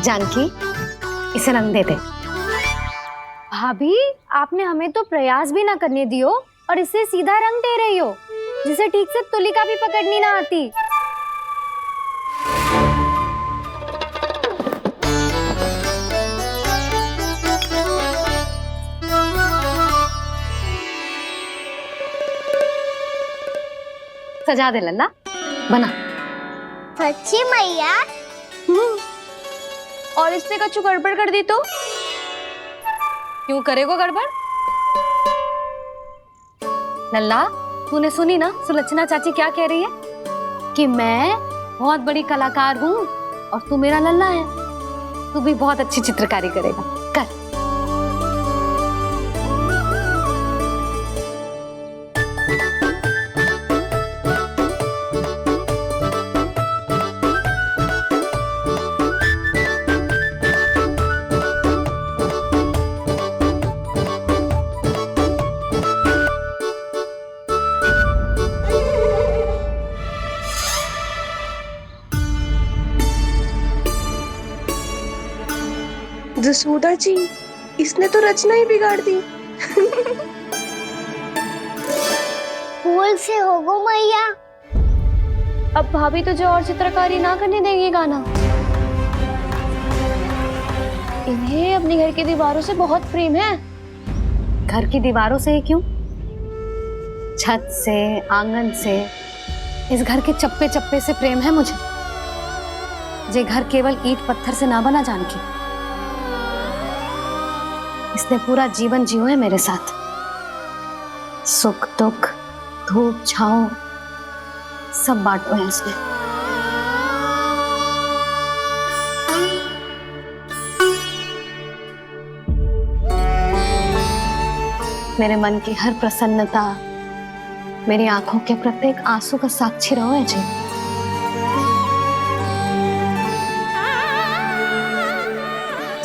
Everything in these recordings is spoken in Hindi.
जानकी, इसे रंग दे दे। भाभी, आपने हमें तो प्रयास भी ना करने दियो और इसे सीधा रंग दे रही हो, जिसे ठीक से तुलिका भी पकड़नी ना आती। सजा दे लल्ला, बना। सच्ची मैया? और इसने कछु गड़बड़ कर दी तो? क्यों करेगो गड़बड़? लल्ला, तूने सुनी ना सुलक्षणा चाची क्या कह रही है? कि मैं बहुत बड़ी कलाकार हूँ और तू मेरा लल्ला है। तू भी बहुत अच्छी चित्रकारी करेगा, कर। जसोदा जी, इसने तो रचना ही बिगाड़ दी। फूल से होगो मैया। अब भाभी तुझे और चित्रकारी ना करने देंगी गाना। इन्हें अपने घर की दीवारों से बहुत प्रेम है। घर की दीवारों से ही क्यों? छत से, आंगन से, इस घर के चप्पे चप्पे से प्रेम है मुझे। ये घर केवल ईंट पत्थर से ना बना जानकी। इसने पूरा जीवन जियो है मेरे साथ। सुख दुख, धूप छांव सब बांटो है इसने। मेरे मन की हर प्रसन्नता, मेरी आंखों के प्रत्येक आंसू का साक्षी रहो है जी।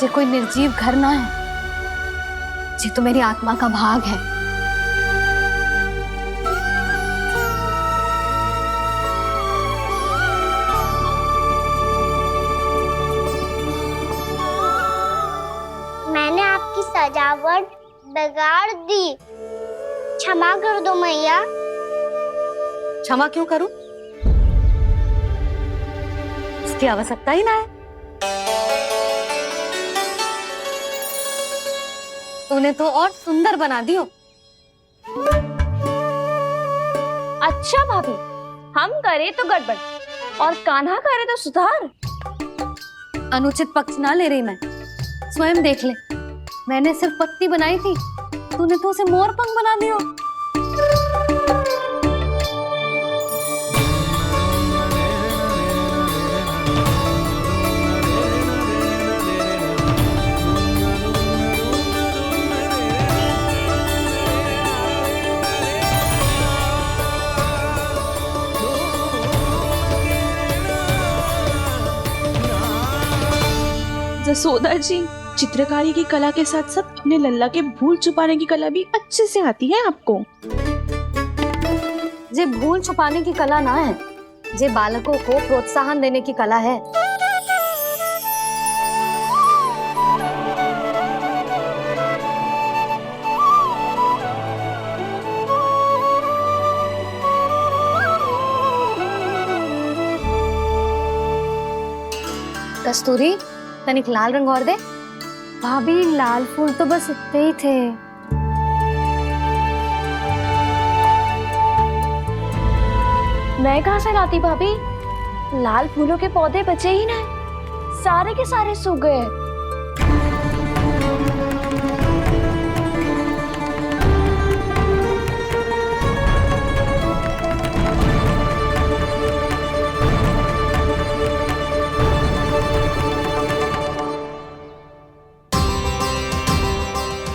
ये कोई निर्जीव घर ना है, ये तो मेरी आत्मा का भाग है। मैंने आपकी सजावट बिगाड़ दी, क्षमा कर दो मैया। क्षमा क्यों करूं? इसकी आवश्यकता ही ना है। तूने तो और सुंदर बना दियो। अच्छा भाभी, हम करे तो गड़बड़ और कान्हा करे तो सुधार। अनुचित पक्ष ना ले रही मैं, स्वयं देख ले। मैंने सिर्फ पत्ती बनाई थी, तूने तो उसे मोरपंख बना दियो। जसोदा जी, चित्रकारी की कला के साथ साथ अपने लल्ला के भूल छुपाने की कला भी अच्छे से आती है आपको। ये भूल छुपाने की कला ना है, ये बालकों को प्रोत्साहन देने की कला है। कस्तूरी, तनिक लाल रंग और दे। भाभी, लाल फूल तो बस इतने ही थे। मैं कहाँ से लाती भाभी? लाल फूलों के पौधे बचे ही ना, सारे के सारे सूख गए।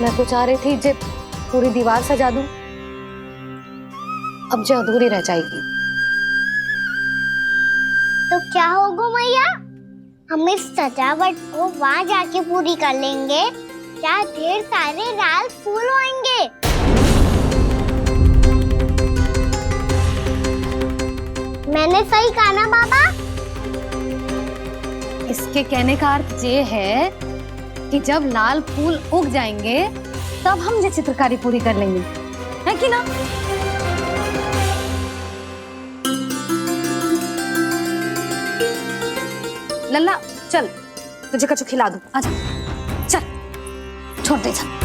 मैं तो चाह रही थी जे पूरी दीवार सजा दूं, अब जो अधूरी रह जाएगी। तो क्या होगा मैया? हम इस सजावट को वहाँ जाके पूरी कर लेंगे, जहाँ ढेर सारे लाल फूल होंगे। मैंने सही कहा ना बाबा? इसके कहने का अर्थ ये है कि जब लाल फूल उग जाएंगे तब हम ये चित्रकारी पूरी कर लेंगे, है कि ना? लल्ला चल, तुझे कछु खिला दूं, आजा चल, छोड़ दे चल।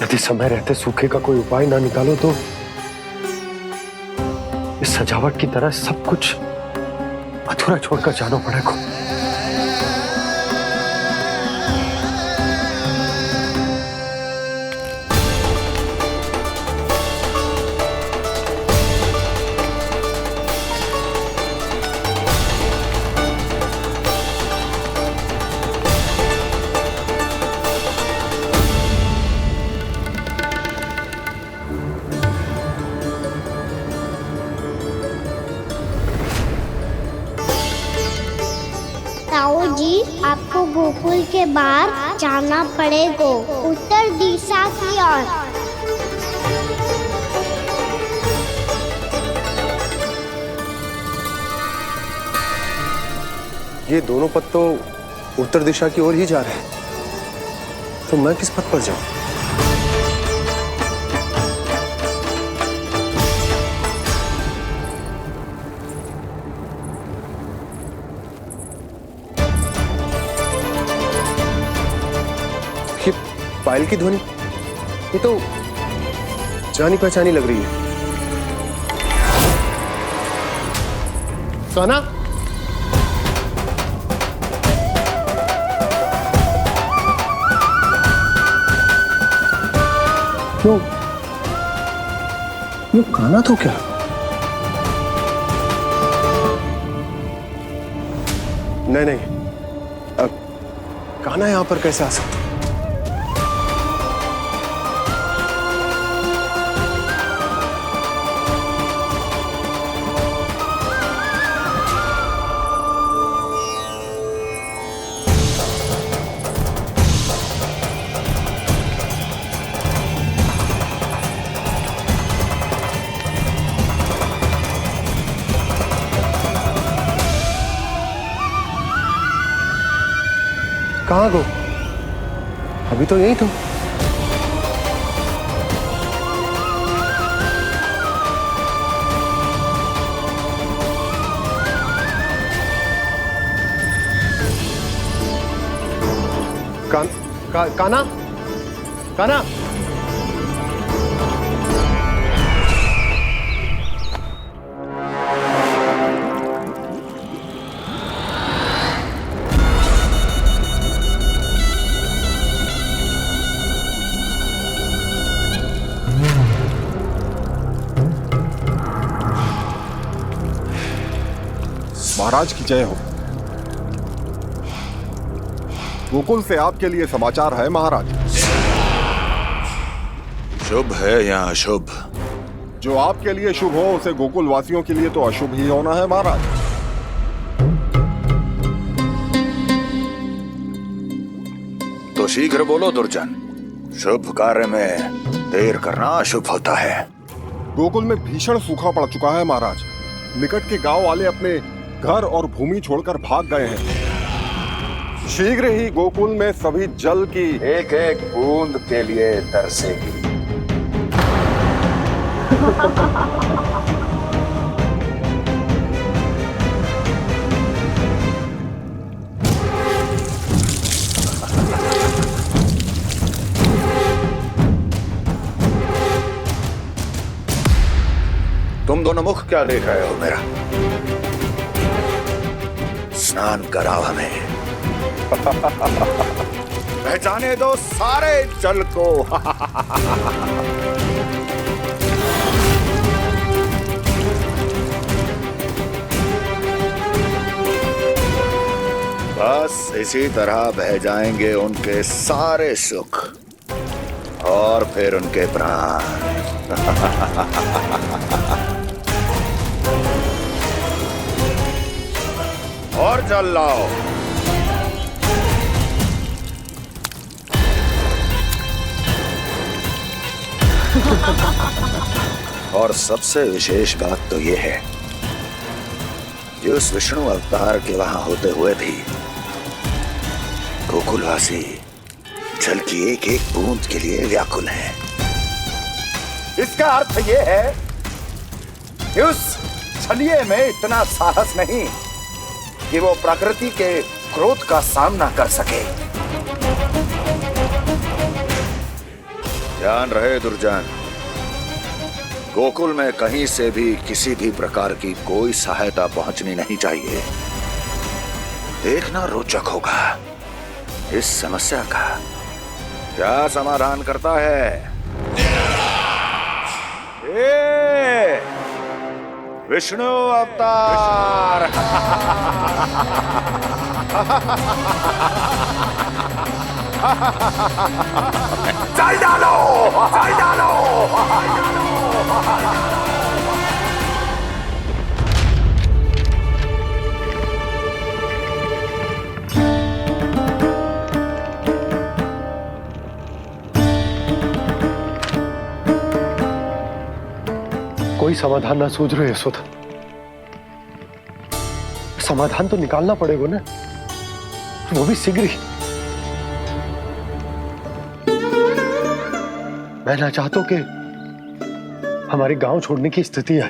यदि समय रहते सूखे का कोई उपाय ना निकालो तो इस सजावट की तरह सब कुछ अधूरा छोड़कर जाना पड़ेगा। ताऊ जी, आपको गोकुल के बाहर जाना पड़ेगा, उत्तर दिशा की ओर। ये दोनों पथ तो उत्तर दिशा की ओर ही जा रहे हैं, तो मैं किस पथ पर जाऊं? ये पायल की ध्वनि, ये तो जानी पहचानी लग रही है। कान्हा, यो कान्हा तो क्या? नहीं, अब कान्हा यहां पर कैसे आ सकता? कहाँ गो? अभी तो यही तो। कान्हा, कान्हा, महाराज की जय हो। गोकुल से आपके लिए समाचार है महाराज। शुभ है या अशुभ? जो आपके लिए शुभ हो उसे गोकुल वासियों के लिए तो अशुभ ही होना है महाराज। तो शीघ्र बोलो दुर्जन, शुभ कार्य में देर करना अशुभ होता है। गोकुल में भीषण सूखा पड़ चुका है महाराज। निकट के गांव वाले अपने घर और भूमि छोड़कर भाग गए हैं। शीघ्र ही गोकुल में सभी जल की एक एक बूंद के लिए तरसेगी। तुम दोनों मुख क्या देख रहे हो मेरा? स्नान कराओ हमें। पहचाने दो सारे जल को। बस इसी तरह बह जाएंगे उनके सारे सुख और फिर उनके प्राण। जल लाओ। और सबसे विशेष बात तो ये है कि उस विष्णु अवतार के वहां होते हुए भी गोकुलवासी जल की एक एक बूंद के लिए व्याकुल है। इसका अर्थ ये है कि उस छलिए में इतना साहस नहीं कि वो प्रकृति के क्रोध का सामना कर सके। ध्यान रहे दुर्जन, गोकुल में कहीं से भी किसी भी प्रकार की कोई सहायता पहुंचनी नहीं चाहिए। देखना रोचक होगा इस समस्या का क्या समाधान करता है। विष्णु अवतार। चल डालो, चल डालो। कोई समाधान ना सूझ रहे यशोदा। समाधान तो निकालना पड़ेगा ना, वो भी शीघ्र ही। मैं ना चाहता हूं कि हमारे गांव छोड़ने की स्थिति है।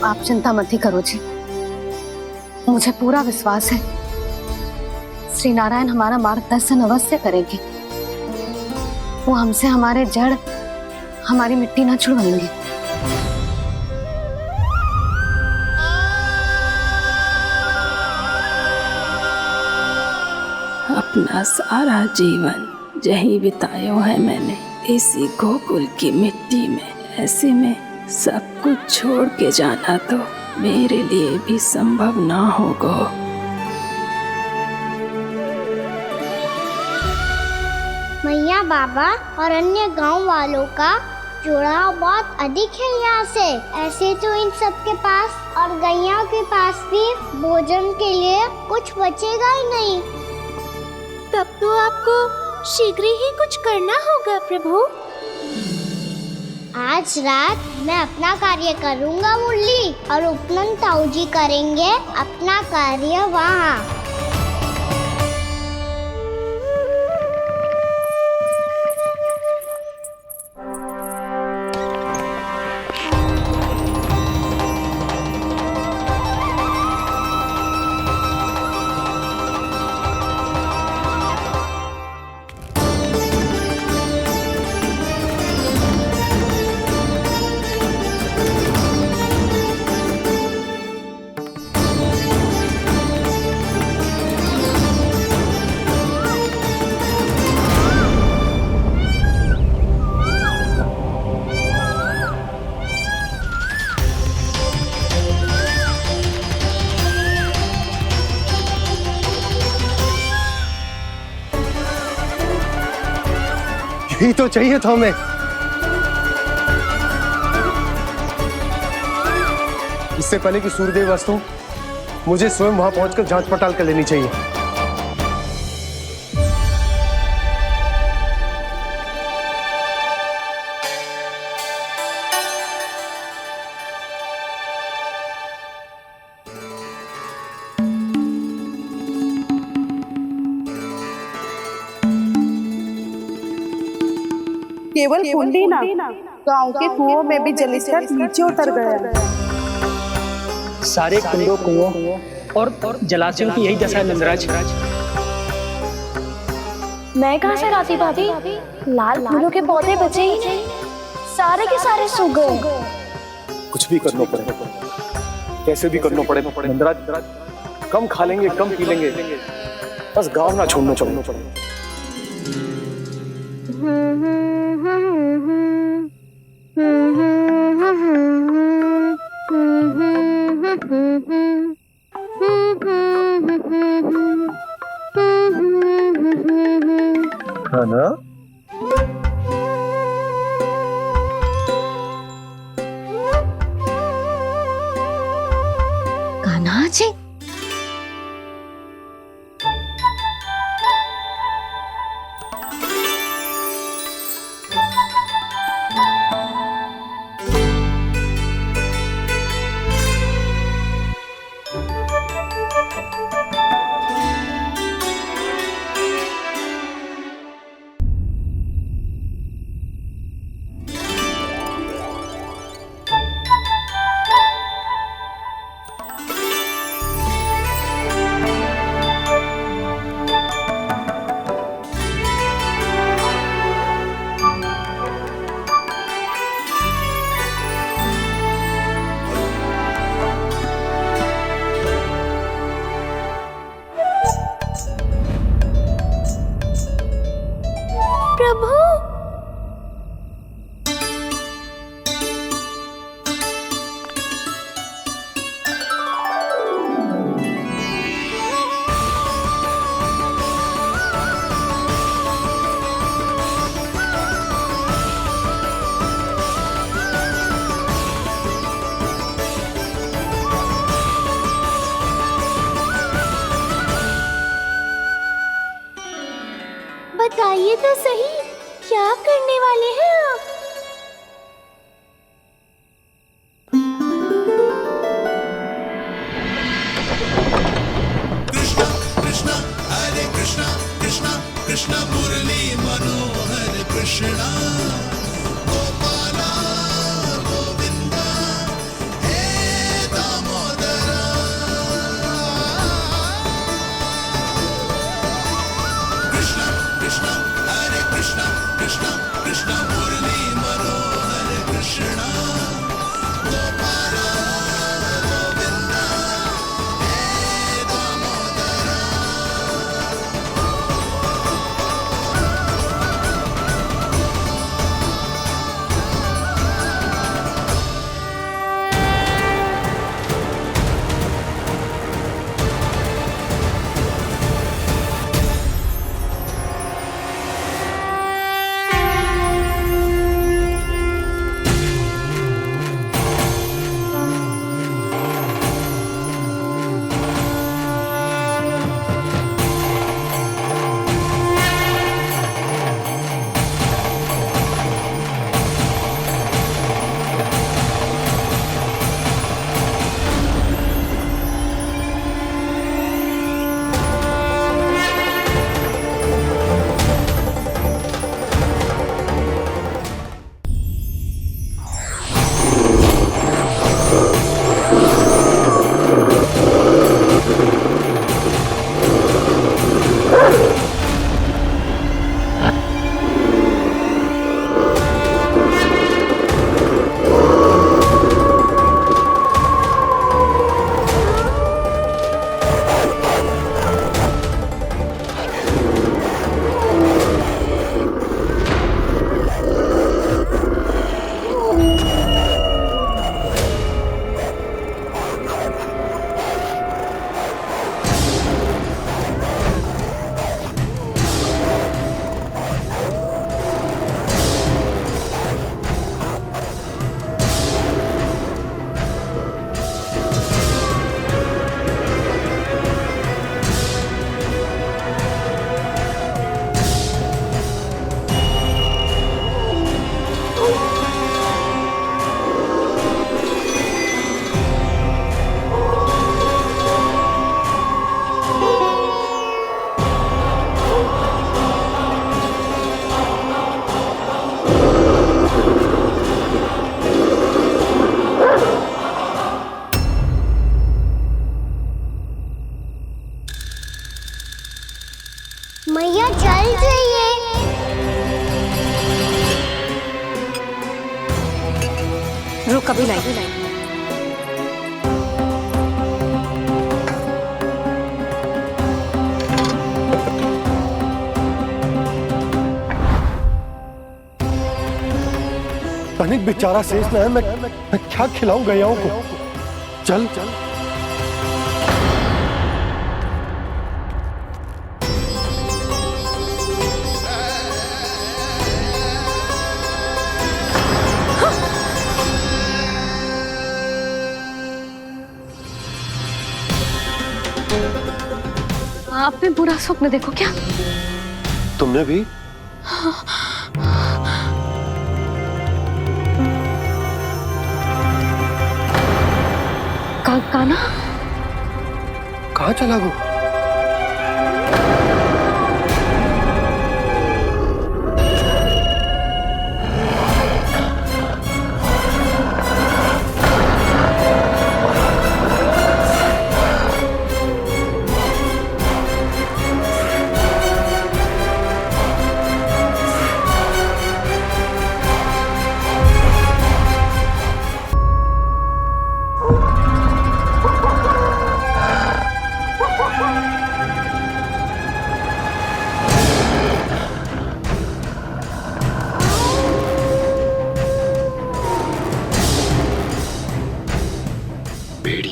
आप चिंता मत ही करो जी, मुझे पूरा विश्वास है श्री नारायण हमारा मार्गदर्शन अवश्य करेंगे। वो हमसे हमारे जड़, हमारी मिट्टी ना छुड़वाएंगे। अपना सारा जीवन यही बिताया है मैंने, इसी गोकुल की मिट्टी में। ऐसे में सब कुछ छोड़ के जाना तो मेरे लिए भी संभव ना होगा। मैया, बाबा और अन्य गांव वालों का जुड़ाव बहुत अधिक है यहाँ से। ऐसे तो इन सब के पास और गैया के पास भी भोजन के लिए कुछ बचेगा ही नहीं। तब तो आपको शीघ्र ही कुछ करना होगा प्रभु। आज रात मैं अपना कार्य करूँगा मुरली, और उपनंद ताऊ जी करेंगे अपना कार्य वहाँ। यही तो चाहिए था हमें। इससे पहले कि सूर्यदेव अस्त हो, मुझे स्वयं वहां पहुंचकर जांच पड़ताल कर लेनी चाहिए। केवल कुंडी ना, गांव के कुओं में भी जलस्तर नीचे उतर गया। सारे कुंडों, कुओं और जलाशयों की यही दशा है नंदराज। मैं कहाँ से लाती भाभी? लाल फूलों के पौधे बचे ही नहीं, सारे के सारे सूख गए। कुछ भी करना पड़ेगा, कैसे भी करना पड़ेगा नंदराज। कम खा लेंगे, कम पी लेंगे, बस गांव ना छोड़ना पड़ेगा। है ना? प्रभु। बताइए तो सही, क्या करने वाले हैं आप? कृष्णा कृष्णा हरे कृष्णा कृष्णा कृष्णा मुरली मनोहर कृष्णा गोपाला गोविंदा हे दामोदरा। कृष्णा कृष्णा हरे कृष्णा कृष्णा कृष्णा मुरली मनोहर कृष्णा गोपाला गोविंदा हे दामोदरा। मैया जल जाइए। रुक अभी लाई। तनिक बेचारा शेष न है, मैं क्या खिलाऊं गयाओं को। चल चल आपने बुरा स्वप्न देखो क्या? तुमने भी? काना कहाँ चला गो?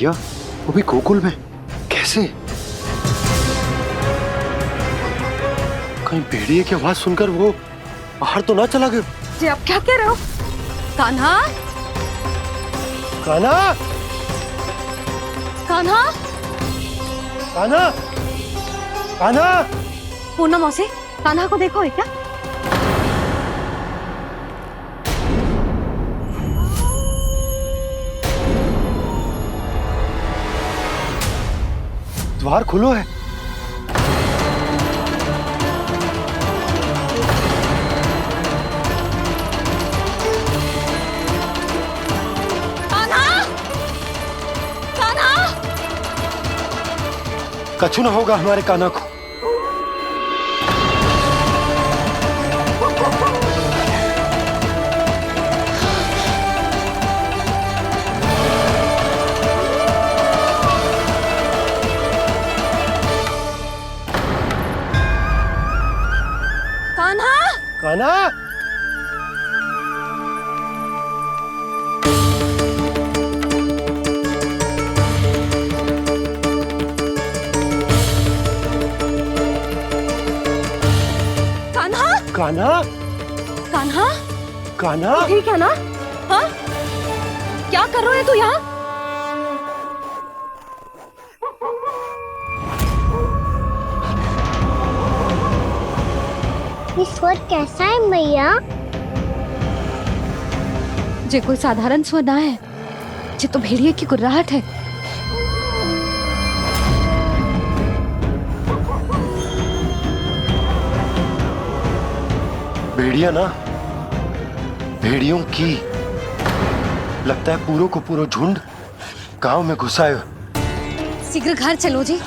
भेड़िया, वो भी गोकुल में, कैसे? कहीं भेड़िए की आवाज सुनकर वो बाहर तो ना चला गया? जी आप क्या कह रहे हो? कान्हा, कान्हा, कान्हा, कान्हा, कान्हा! पूर्णा मौसी, कान्हा को देखो है क्या? द्वार खुलो है। कछु ना होगा हमारे कान्हा को। कान्हा, कान्हा, कान्हा, कान्हा, कान्हा, ठीक है ना? हाँ? क्या कर रहे हो तू यहाँ? ये स्वर कैसा है मैया? जे कोई साधारण स्वर ना है, जे तो भेड़िए की गुर्राहट है। भेड़िया ना, भेड़ियों की, लगता है पूरो को पूरो झुंड गांव में घुसा है। शीघ्र घर चलो जी,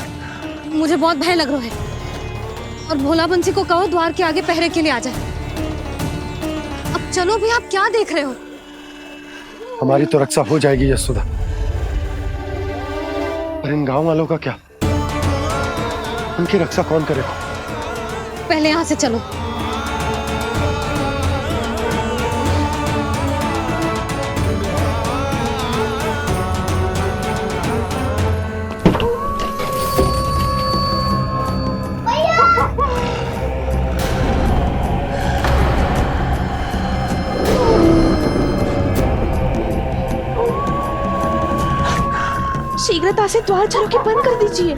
मुझे बहुत भय लग रहा है। और भोला बंसी को कहो द्वार के आगे पहरे के लिए आ जाए। अब चलो भी, आप क्या देख रहे हो? हमारी तो रक्षा हो जाएगी यशोदा, पर इन गांव वालों का क्या? उनकी रक्षा कौन करेगा? पहले यहाँ से चलो। शीघ्रता से द्वार चलो के बंद कर दीजिए।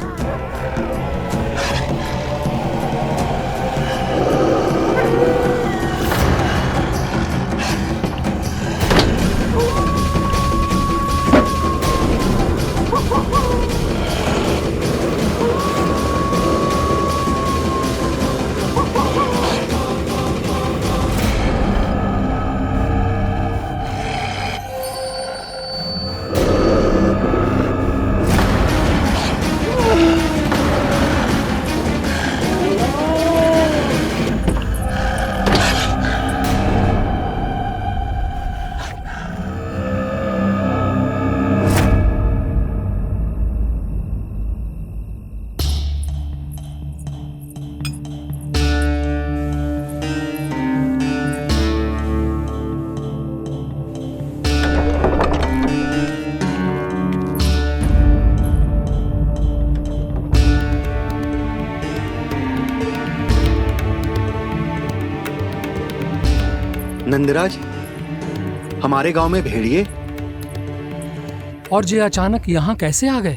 नंदराज, हमारे गांव में भेड़िए और ये अचानक यहाँ कैसे आ गए?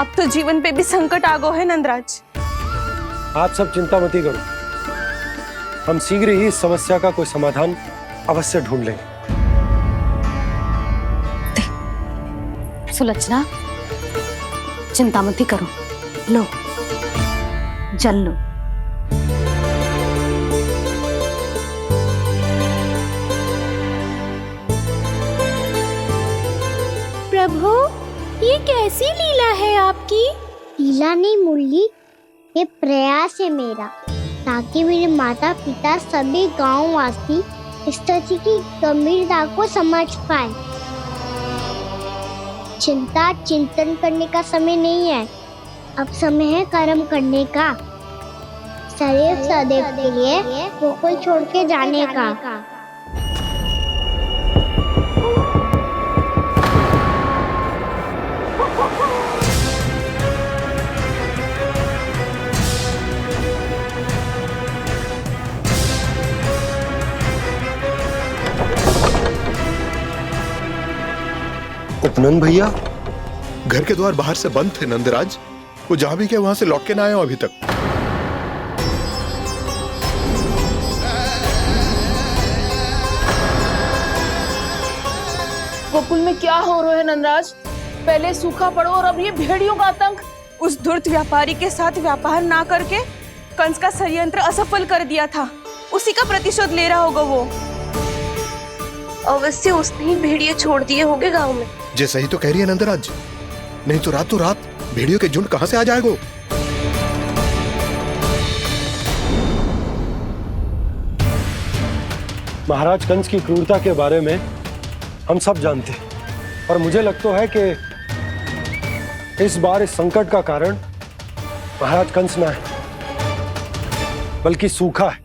अब तो जीवन पे भी संकट आ गो है नंदराज। आप सब चिंता मत करो, हम शीघ्र ही इस समस्या का कोई समाधान अवश्य ढूंढ लेंगे। सुलक्षणा, चिंता मत करो, लो जल लो। प्रभु, ये कैसी लीला है आपकी? लीला नहीं मुरली, ये प्रयास है मेरा, ताकि मेरे माता पिता सभी गांव वासी स्थिति की गंभीरता को समझ पाए। चिंता चिंतन करने का समय नहीं है, अब समय है कर्म करने का, सदैव सदैव के लिए गोकुल छोड़ के जाने का। सुनन भैया, घर के द्वार बाहर से बंद थे नंदराज। वो जहां भी गए वहां से लौट के ना आए हो अभी तक। गोकुल में क्या हो रहा है नंदराज? पहले सूखा पड़ो और अब ये भेड़ियों का आतंक। उस धूर्त व्यापारी के साथ व्यापार ना करके कंस का षड्यंत्र असफल कर दिया था, उसी का प्रतिशोध ले रहा होगा वो। अवश्य उसने ही भेड़िए छोड़ दिए होंगे गांव में। जे सही तो कह रही है नंदराज, नहीं तो रात भेड़ियों के झुंड कहां से आ जाएगा? महाराज कंस की क्रूरता के बारे में हम सब जानते हैं, और मुझे लगता है कि इस बार इस संकट का कारण महाराज कंस ना है, बल्कि सूखा है।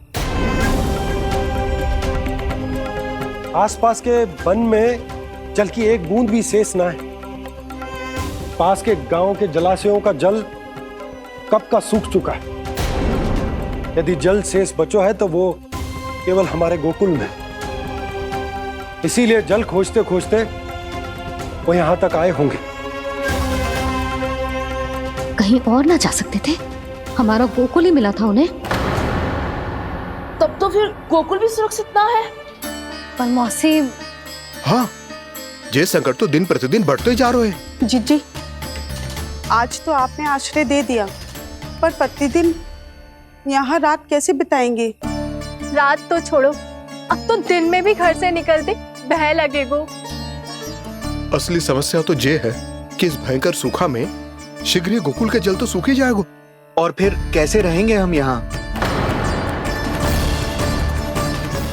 आसपास के वन में जल की एक बूंद भी शेष ना है। पास के गांव के जलाशयों का जल कब का सूख चुका है। यदि जल शेष बचो है तो वो केवल हमारे गोकुल में। इसीलिए जल खोजते खोजते वो यहां तक आए होंगे। कहीं और ना जा सकते थे? हमारा गोकुल ही मिला था उन्हें। तब तो फिर गोकुल भी सुरक्षित ना है। पर मौसी, हाँ, ये संकट तो दिन प्रतिदिन बढ़ते जा रहे हैं। जीजी, आज तो आपने आश्रय दे दिया, पर प्रतिदिन यहाँ रात कैसे बिताएंगे? रात तो छोड़ो, अब तो दिन में भी घर से निकलते भय लगेगो। असली समस्या तो ये है कि इस भयंकर सूखा में शीघ्र ही गोकुल के जल तो सूख ही जाएगा। और फिर कैसे रहेंगे हम यहाँ?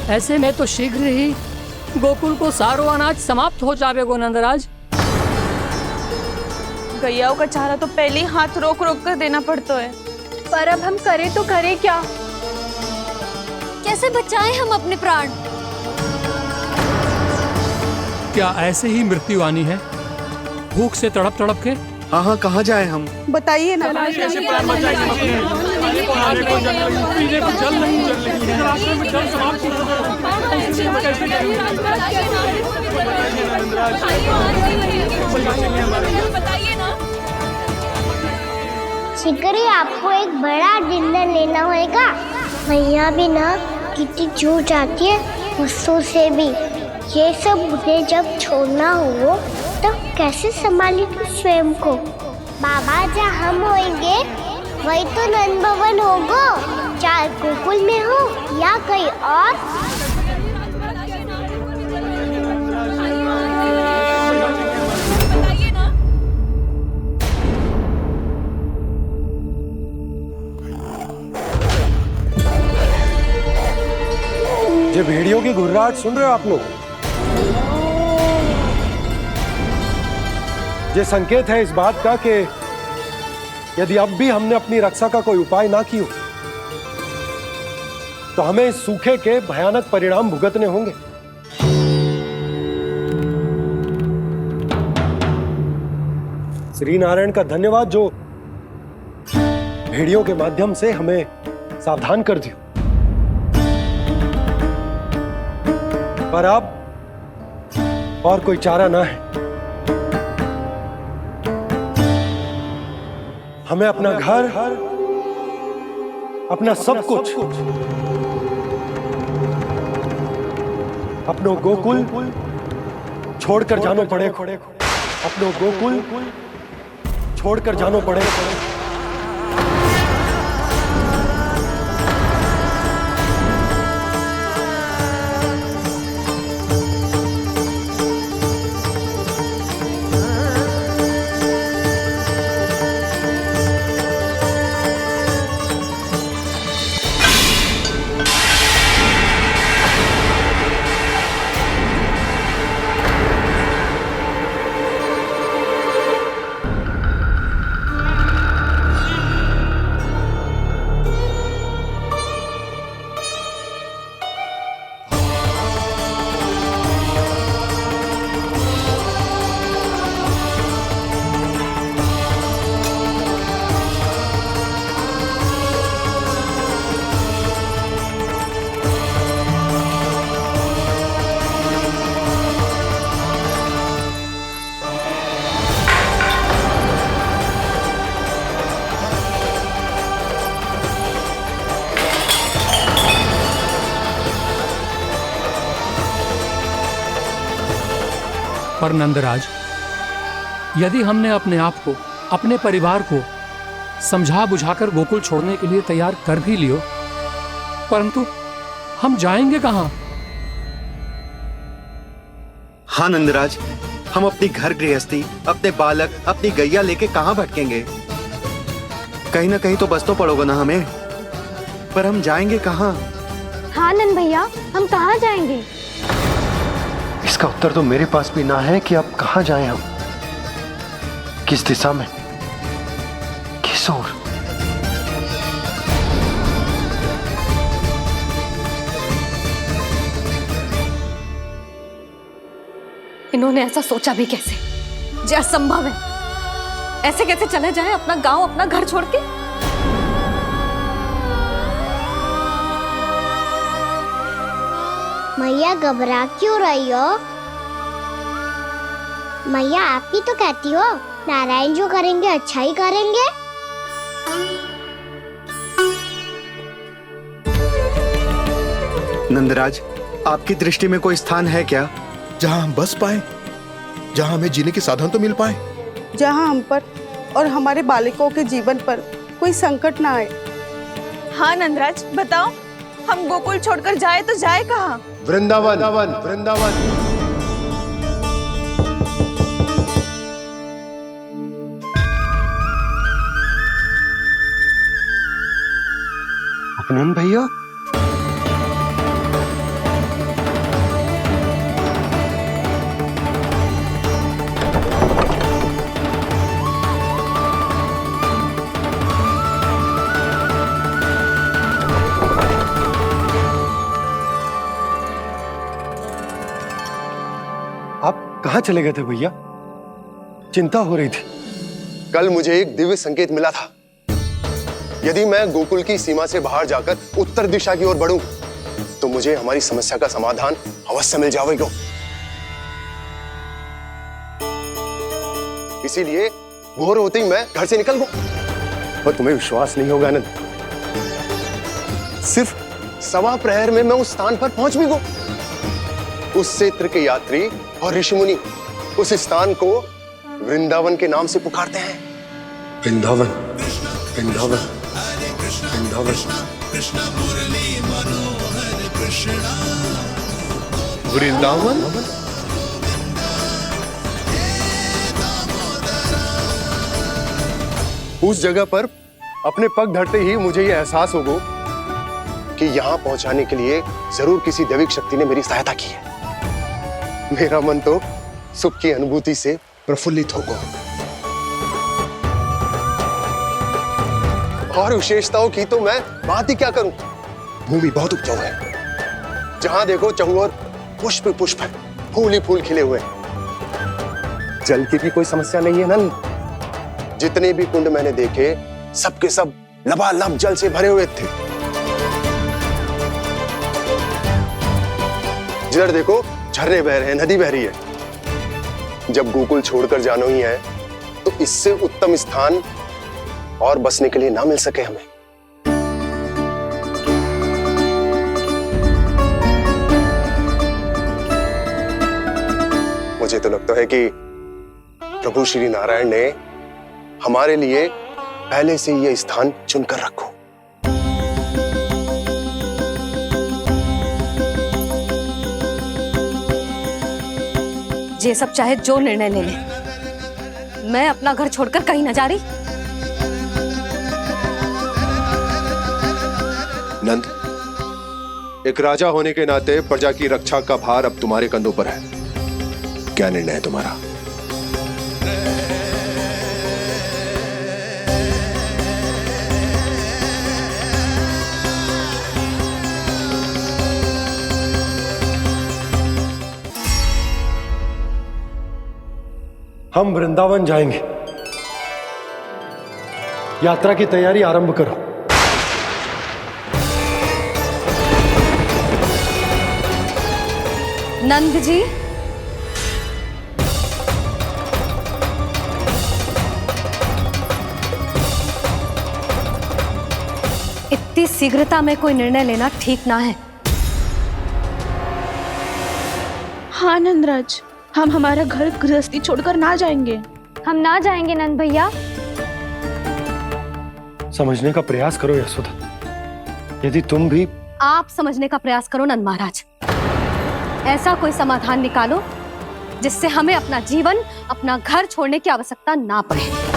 ऐसे में तो शीघ्र ही गोकुल को सारो अनाज समाप्त हो जाएगो नंदराज। गैयाओं का चारा तो पहले ही हाथ रोक रोक कर देना पड़ता है। पर अब हम करें तो करें क्या? कैसे बचाएं हम अपने प्राण? क्या ऐसे ही मृत्यु आनी है, भूख से तड़प तड़प के? हाँ हाँ, कहाँ जाए हम? बताइए ना। कैसे प्राण बचाएं? पीने को जल नहीं, जल नहीं है, रास्ते में जल समाप्त हो शिकारी, आपको एक बड़ा डिनर लेना होगा। मैया भी ना कितनी जूझ जाती है गुस्सों से भी। ये सब उन्हें जब छोड़ना हो तो कैसे संभाली तू स्वयं को? बाबा जहाँ हम होंगे वही तो नंद भवन होगा, चाहे गोकुल में हो या कहीं और। ये भेड़ियों की घुर्राहट सुन रहे हो आप लोग? ये संकेत है इस बात का कि यदि अब भी हमने अपनी रक्षा का कोई उपाय ना किया तो हमें इस सूखे के भयानक परिणाम भुगतने होंगे। श्री नारायण का धन्यवाद जो भेड़ियों के माध्यम से हमें सावधान कर दिया। पर अब और कोई चारा ना है। हमें अपना घर, अपना सब कुछ, अपनो गोकुल छोड़कर जानो पड़े। अपनो गोकुल छोड़कर जानो पड़े। पर नंदराज, यदि हमने अपने आप को, अपने परिवार को समझा बुझाकर गोकुल छोड़ने के लिए तैयार कर भी लियो, परंतु हम जाएंगे कहां? हाँ नंदराज, हम अपनी घर गृहस्थी, अपने बालक, अपनी गैया लेके कहाँ भटकेंगे? कहीं ना कहीं तो बस तो पड़ोगे ना हमें, पर हम जाएंगे कहाँ? हाँ नंद भैया, हम कहाँ जाएंगे? इसका उत्तर तो मेरे पास भी ना है कि अब कहाँ जाएं हम, किस दिशा में, किस ओर। इन्होंने ऐसा सोचा भी कैसे? जो असंभव है। ऐसे कैसे चले जाए अपना गांव, अपना घर छोड़ के? मैया घबरा क्यों रही हो? मैया आप ही तो कहती हो नारायण जो करेंगे अच्छा ही करेंगे। नंदराज, आपकी दृष्टि में कोई स्थान है क्या जहां हम बस पाए, जहां हमें जीने के साधन तो मिल पाए, जहाँ हम पर और हमारे बालकों के जीवन पर कोई संकट ना आए? हाँ नंदराज, बताओ, हम गोकुल छोड़कर जाए तो जाए कहाँ? वृंदावन, वृंदावन। उपनंद भैया, आप कहाँ चले गए थे भैया? चिंता हो रही थी। कल मुझे एक दिव्य संकेत मिला था। यदि मैं गोकुल की सीमा से बाहर जाकर उत्तर दिशा की ओर बढ़ूं, तो मुझे हमारी समस्या का समाधान अवश्य मिल जाएगा। इसीलिए भोर होते ही मैं घर से निकल गया। और तुम्हें विश्वास नहीं होगा आनंद, सिर्फ 1.25 प्रहर में मैं उस स्थान पर पहुंच भी गया। उस क्षेत्र के यात्री और ऋषिमुनि उस स्थान को वृंदावन के नाम से पुकारते हैं। वृंदावन, वृंदावन, वृंदावन। वृंदावन? उस जगह पर अपने पग धरते ही मुझे यह एहसास होगा कि यहां पहुंचाने के लिए जरूर किसी दैविक शक्ति ने मेरी सहायता की है। मेरा मन तो सुख की अनुभूति से प्रफुल्लित होगा। और विशेषताओं की तो मैं बात ही क्या करूं। भूमि बहुत उपजाऊ है, जहां देखो चहुओर पुष्प पुष्प है, फूल ही फूल खिले हुए हैं। जल की भी कोई समस्या नहीं है नंद। जितने भी कुंड मैंने देखे, सबके सब लबालब जल से भरे हुए थे। जिधर देखो झरने बह रहे हैं, नदी बह रही है। जब गोकुल छोड़कर जाना ही है, तो इससे उत्तम स्थान और बसने के लिए ना मिल सके हमें। मुझे तो लगता है कि प्रभु श्री नारायण ने हमारे लिए पहले से यह स्थान चुनकर रखो। ये सब चाहे जो निर्णय ले ले, मैं अपना घर छोड़कर कहीं न जा रही। नंद, एक राजा होने के नाते प्रजा की रक्षा का भार अब तुम्हारे कंधों पर है। क्या निर्णय है तुम्हारा? हम वृंदावन जाएंगे। यात्रा की तैयारी आरंभ करो। नंद जी, इतनी शीघ्रता में कोई निर्णय लेना ठीक ना है। हाँ नंदराज, हम हमारा घर गृहस्थी छोड़कर ना जाएंगे। हम ना जाएंगे नंद भैया। समझने का प्रयास करो यशोदा, यदि तुम भी। आप समझने का प्रयास करो नंद महाराज। ऐसा कोई समाधान निकालो जिससे हमें अपना जीवन, अपना घर छोड़ने की आवश्यकता ना पड़े।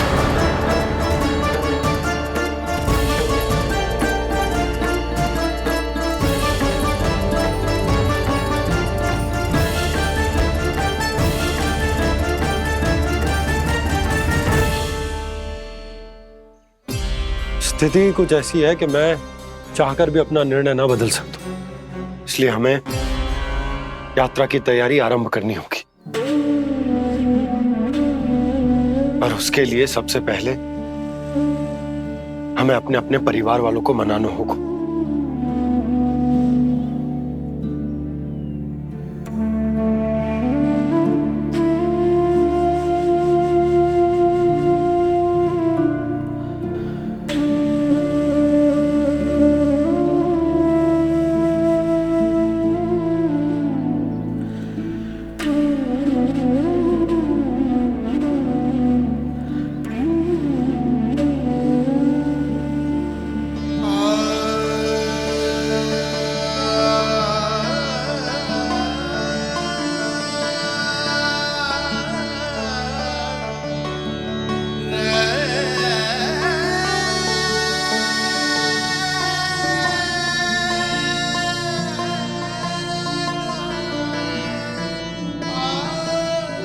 स्थिति कुछ ऐसी है कि मैं चाहकर भी अपना निर्णय ना बदल सकता, इसलिए हमें यात्रा की तैयारी आरंभ करनी होगी। और उसके लिए सबसे पहले हमें अपने अपने परिवार वालों को मनाना होगा।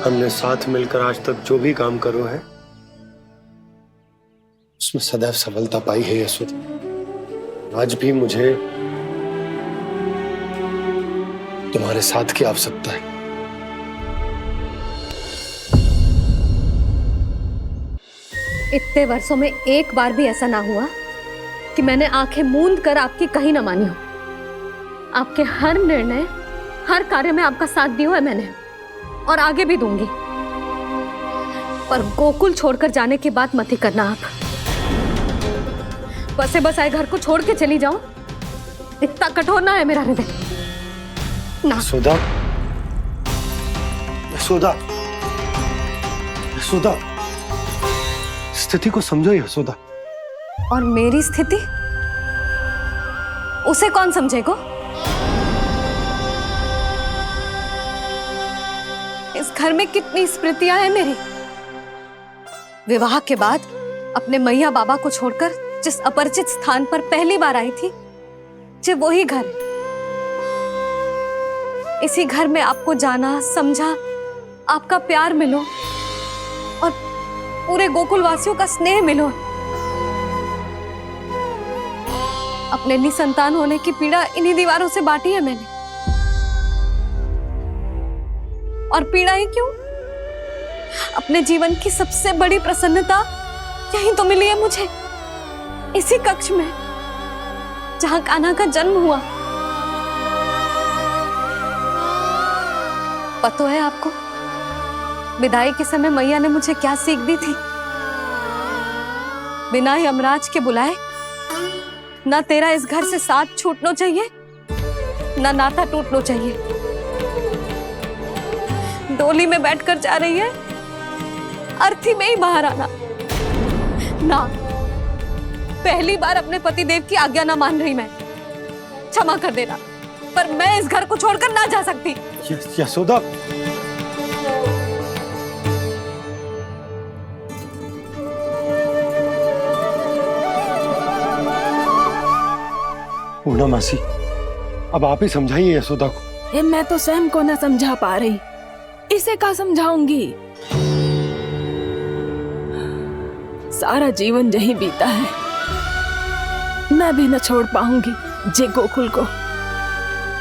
हमने साथ मिलकर आज तक जो भी काम करो है उसमें सदैव सफलता पाई है यशोदा। आज भी मुझे तुम्हारे साथ की आवश्यकता है। इतने वर्षों में एक बार भी ऐसा ना हुआ कि मैंने आंखें मूंद कर आपकी कहीं ना मानी हो। आपके हर निर्णय, हर कार्य में आपका साथ दिया है मैंने, और आगे भी दूंगी। पर गोकुल छोड़कर जाने की बात मत ही करना आप। बसे बसाए घर को छोड़ के चली जाऊं, इतना कठोर ना है मेरा हृदय ना। यशोदा, यशोदा, यशोदा, स्थिति को समझो यशोदा। और मेरी स्थिति उसे कौन समझेगा? इस घर में कितनी स्मृतियां हैं मेरी। विवाह के बाद अपने मैया बाबा को छोड़कर जिस अपरिचित स्थान पर पहली बार आई थी, जो वही घर। इसी घर में आपको जाना, समझा, आपका प्यार मिलो और पूरे गोकुल वासियों का स्नेह मिलो। अपने निसंतान होने की पीड़ा इन्हीं दीवारों से बांटी है मैंने। और पीड़ा ही क्यों? अपने जीवन की सबसे बड़ी प्रसन्नता यहीं तो मिली है मुझे, इसी कक्ष में जहां कान्हा का जन्म हुआ। पता है आपको विदाई के समय मैया ने मुझे क्या सीख दी थी? बिना यमराज के बुलाए ना तेरा इस घर से साथ छूटना चाहिए, ना नाता टूटना चाहिए। डोली में बैठकर जा रही है, अर्थी में ही बाहर आना ना। पहली बार अपने पति देव की आज्ञा ना मान रही मैं, क्षमा कर देना, पर मैं इस घर को छोड़कर ना जा सकती। यशोदा, पूर्णा मासी, अब आप ही समझाइए यशोदा को। ये मैं तो स्वयं को न समझा पा रही, इसे क्या समझाऊंगी? सारा जीवन यही बीता है, मैं भी न छोड़ पाऊंगी जे गोकुल को।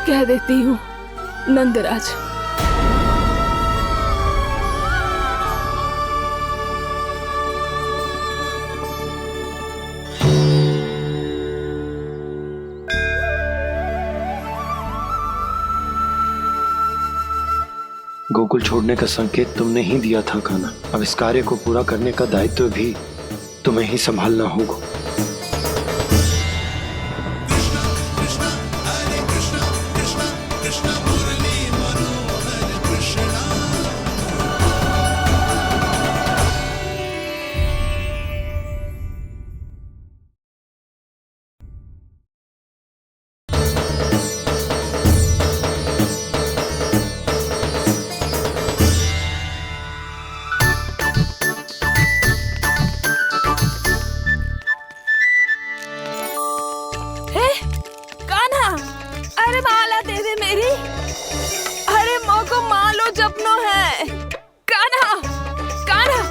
कह देती हूँ नंदराज। गोकुल छोड़ने का संकेत तुमने ही दिया था कान्हा। अब इस कार्य को पूरा करने का दायित्व भी तुम्हें ही संभालना होगा। सपनों है। कान्हा, कान्हा,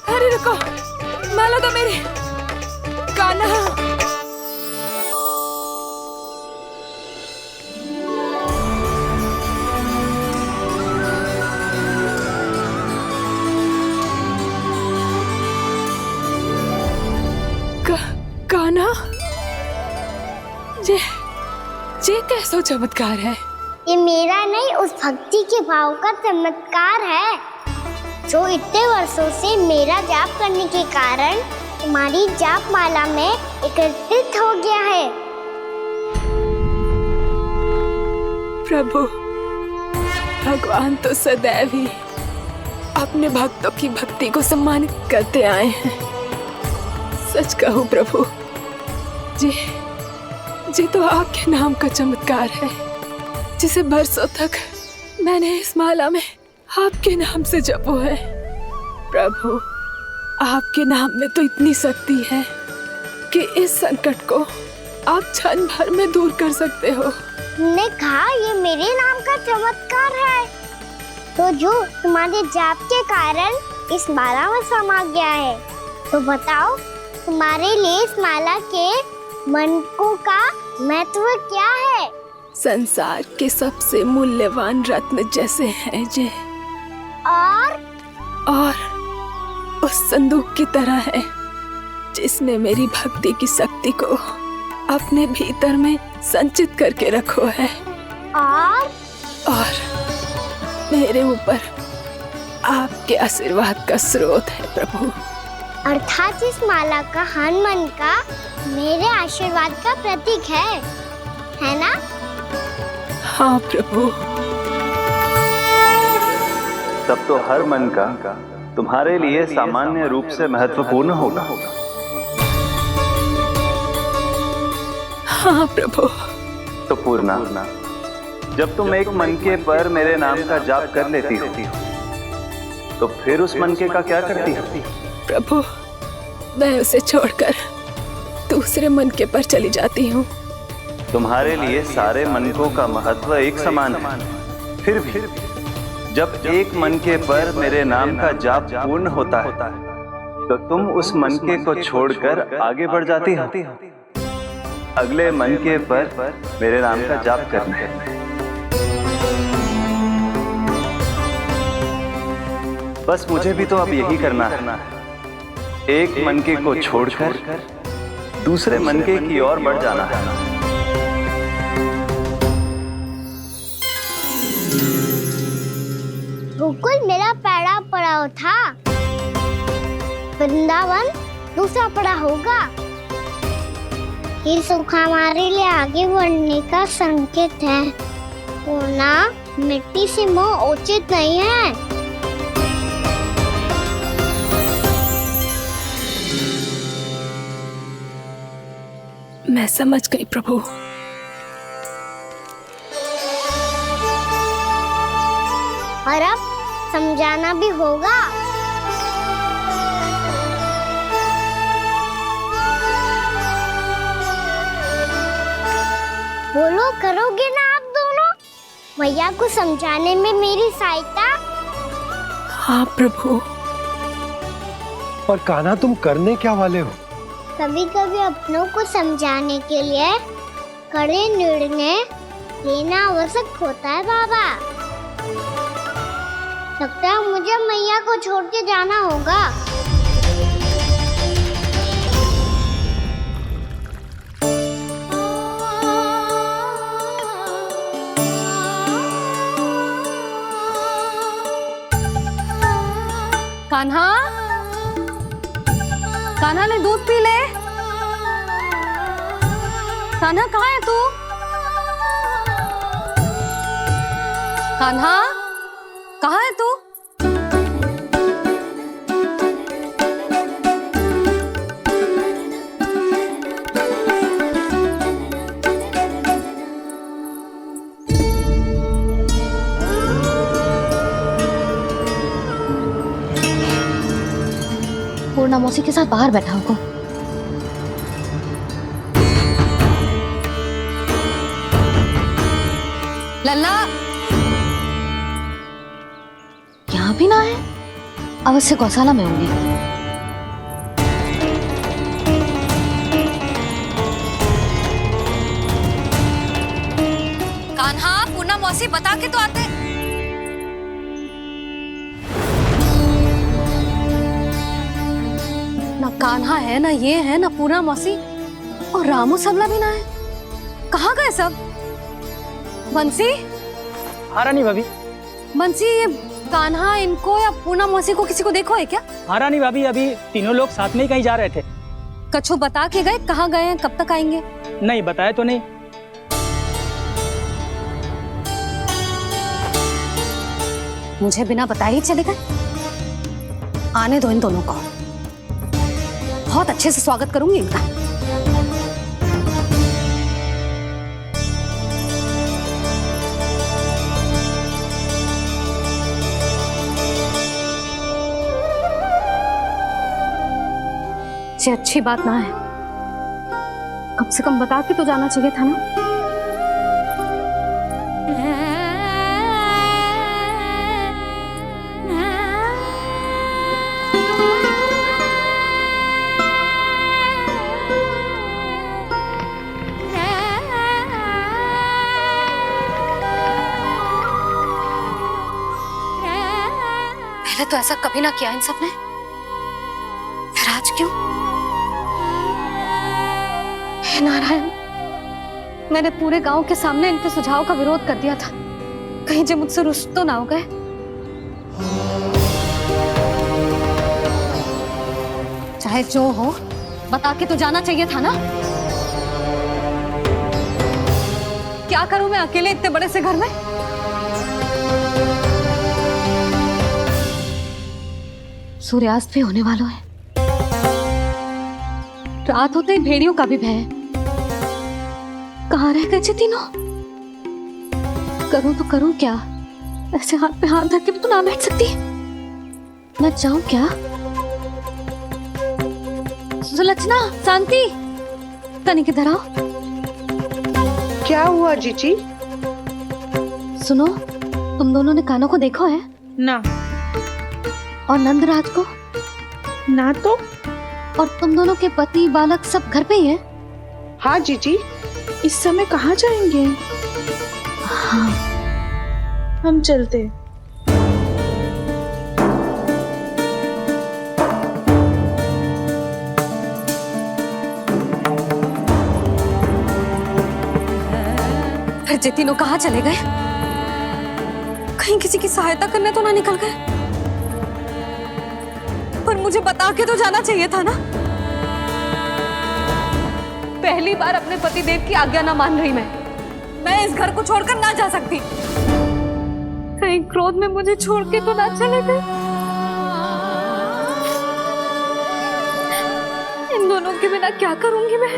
अरे रुको, माला तो मेरी। कान्हा, कान्हा, ये कैसा चमत्कार है? ये मेरा नहीं, उस भक्ति के भाव का चमत्कार है जो इतने वर्षों से मेरा जाप करने के कारण तुम्हारी जाप माला में एकत्रित हो गया है। प्रभु, भगवान तो सदैव ही अपने भक्तों की भक्ति को सम्मानित करते आए हैं। सच कहूँ प्रभु, जी तो आपके नाम का चमत्कार है, जिसे बरसों तक मैंने इस माला में आपके नाम से जपो है। प्रभु, आपके नाम में तो इतनी शक्ति है कि इस संकट को आप क्षण भर में दूर कर सकते हो। तुमने कहा ये मेरे नाम का चमत्कार है, तो जो तुम्हारे जाप के कारण इस माला में समा गया है, तो बताओ तुम्हारे लिए इस माला के मनकों का महत्व क्या है? संसार के सबसे मूल्यवान रत्न जैसे हैं जे, और उस संदूक की तरह है जिसने मेरी भक्ति की शक्ति को अपने भीतर में संचित करके रखो है, और मेरे ऊपर आपके आशीर्वाद का स्रोत है प्रभु। अर्थात इस माला का हनुमान का मेरे आशीर्वाद का प्रतीक है ना? हाँ प्रभु। तब तो हर मन का तुम्हारे लिए सामान्य रूप से महत्वपूर्ण होगा। हाँ प्रभु। तो पूर्णा, जब तुम एक मनके पर मेरे नाम का जाप कर लेती हो, तो फिर उस मनके का क्या करती हो? प्रभु, मैं उसे छोड़कर दूसरे मनके पर चली जाती हूँ। तुम्हारे लिए सारे मनकों का महत्व एक समान है। फिर भी जब एक मनके पर मेरे नाम का जाप पूर्ण होता है, तो तुम उस मनके को छोड़कर आगे बढ़ जाती हो अगले मनके पर मेरे नाम का जाप करने। बस मुझे भी तो अब यही करना है, एक मनके को छोड़कर दूसरे मनके की ओर बढ़ जाना है। गोकुल मेरा पहला पड़ाव था, वृंदावन दूसरा पड़ाव होगा। ये सुख हमारे लिए आगे बढ़ने का संकेत है। पूर्णा, मिट्टी से मोह उचित नहीं है। मैं समझ गई प्रभु। और अब समझाना भी होगा। बोलो, करोगे ना आप दोनों? भैया को समझाने में मेरी सहायता? हाँ प्रभु। पर कान्हा, तुम करने क्या वाले हो? कभी कभी अपनों को समझाने के लिए कड़े निर्णय लेना आवश्यक होता है बाबा। लगता है मुझे मैया को छोड़ के जाना होगा। कान्हा, कान्हा ने दूध पी ले। कान्हा कहाँ है तू? कान्हा, कहाँ है तू? पूर्णा मौसी के साथ बाहर बैठा होगा। लल्ला, भाभी ना है, अवश्य गौशाला में होंगे। कान्हा, पूनम मौसी बता के तो आते। ना कान्हा है, ना ये है, ना पूनम मौसी, और रामू सबला भी ना है। कहाँ गए सब? बंसी? हाँ रानी भाभी। बंसी, ये कान्हा इनको या पूनम मौसी को किसी को देखो है क्या? हाँ रानी भाभी, अभी तीनों लोग साथ में ही कहीं जा रहे थे। कछु बता के गए कहाँ गए हैं, कब तक आएंगे? नहीं बताया तो नहीं। मुझे बिना बताए ही चले गए? आने दो इन दोनों को, बहुत अच्छे से स्वागत करूंगी इनका। ये अच्छी बात ना है, कम से कम बता के तो जाना चाहिए था ना। पहले तो ऐसा कभी ना किया इन सब ने, फिर आज क्यों? हे नारायण, मैंने पूरे गांव के सामने इनके सुझाव का विरोध कर दिया था, कहीं जो मुझसे रुष्ट तो ना हो गए। चाहे जो हो, बता के तो जाना चाहिए था ना। क्या करूं मैं अकेले इतने बड़े से घर में? सूर्यास्त भी होने वाला है, रात होते ही भेड़ियों का भी भय है। कहाँ रह गए तीनों? करूं तो करूं क्या? ऐसे हाथ पे हाथ धर के भी तो ना बैठ सकती। मैं जाऊं क्या? सुलक्षणा, शांति, तनी किधर आओ। क्या हुआ जीजी? सुनो, तुम दोनों ने कानों को देखो है? ना। और नंदराज को? ना तो। और तुम दोनों के पति बालक सब घर पे ही हैं? हाँ जीजी, इस समय कहाँ जाएंगे? हाँ, हम चलते। फिर जे तीनों कहाँ चले गए? कहीं किसी की सहायता करने तो ना निकल गए? पर मुझे बता के तो जाना चाहिए था ना। पहली बार अपने पतिदेव की आज्ञा ना मान रही मैं इस घर को छोड़कर ना जा सकती। कहीं क्रोध में मुझे छोड़ के तो ना चले गए। इन दोनों के बिना क्या करूंगी मैं?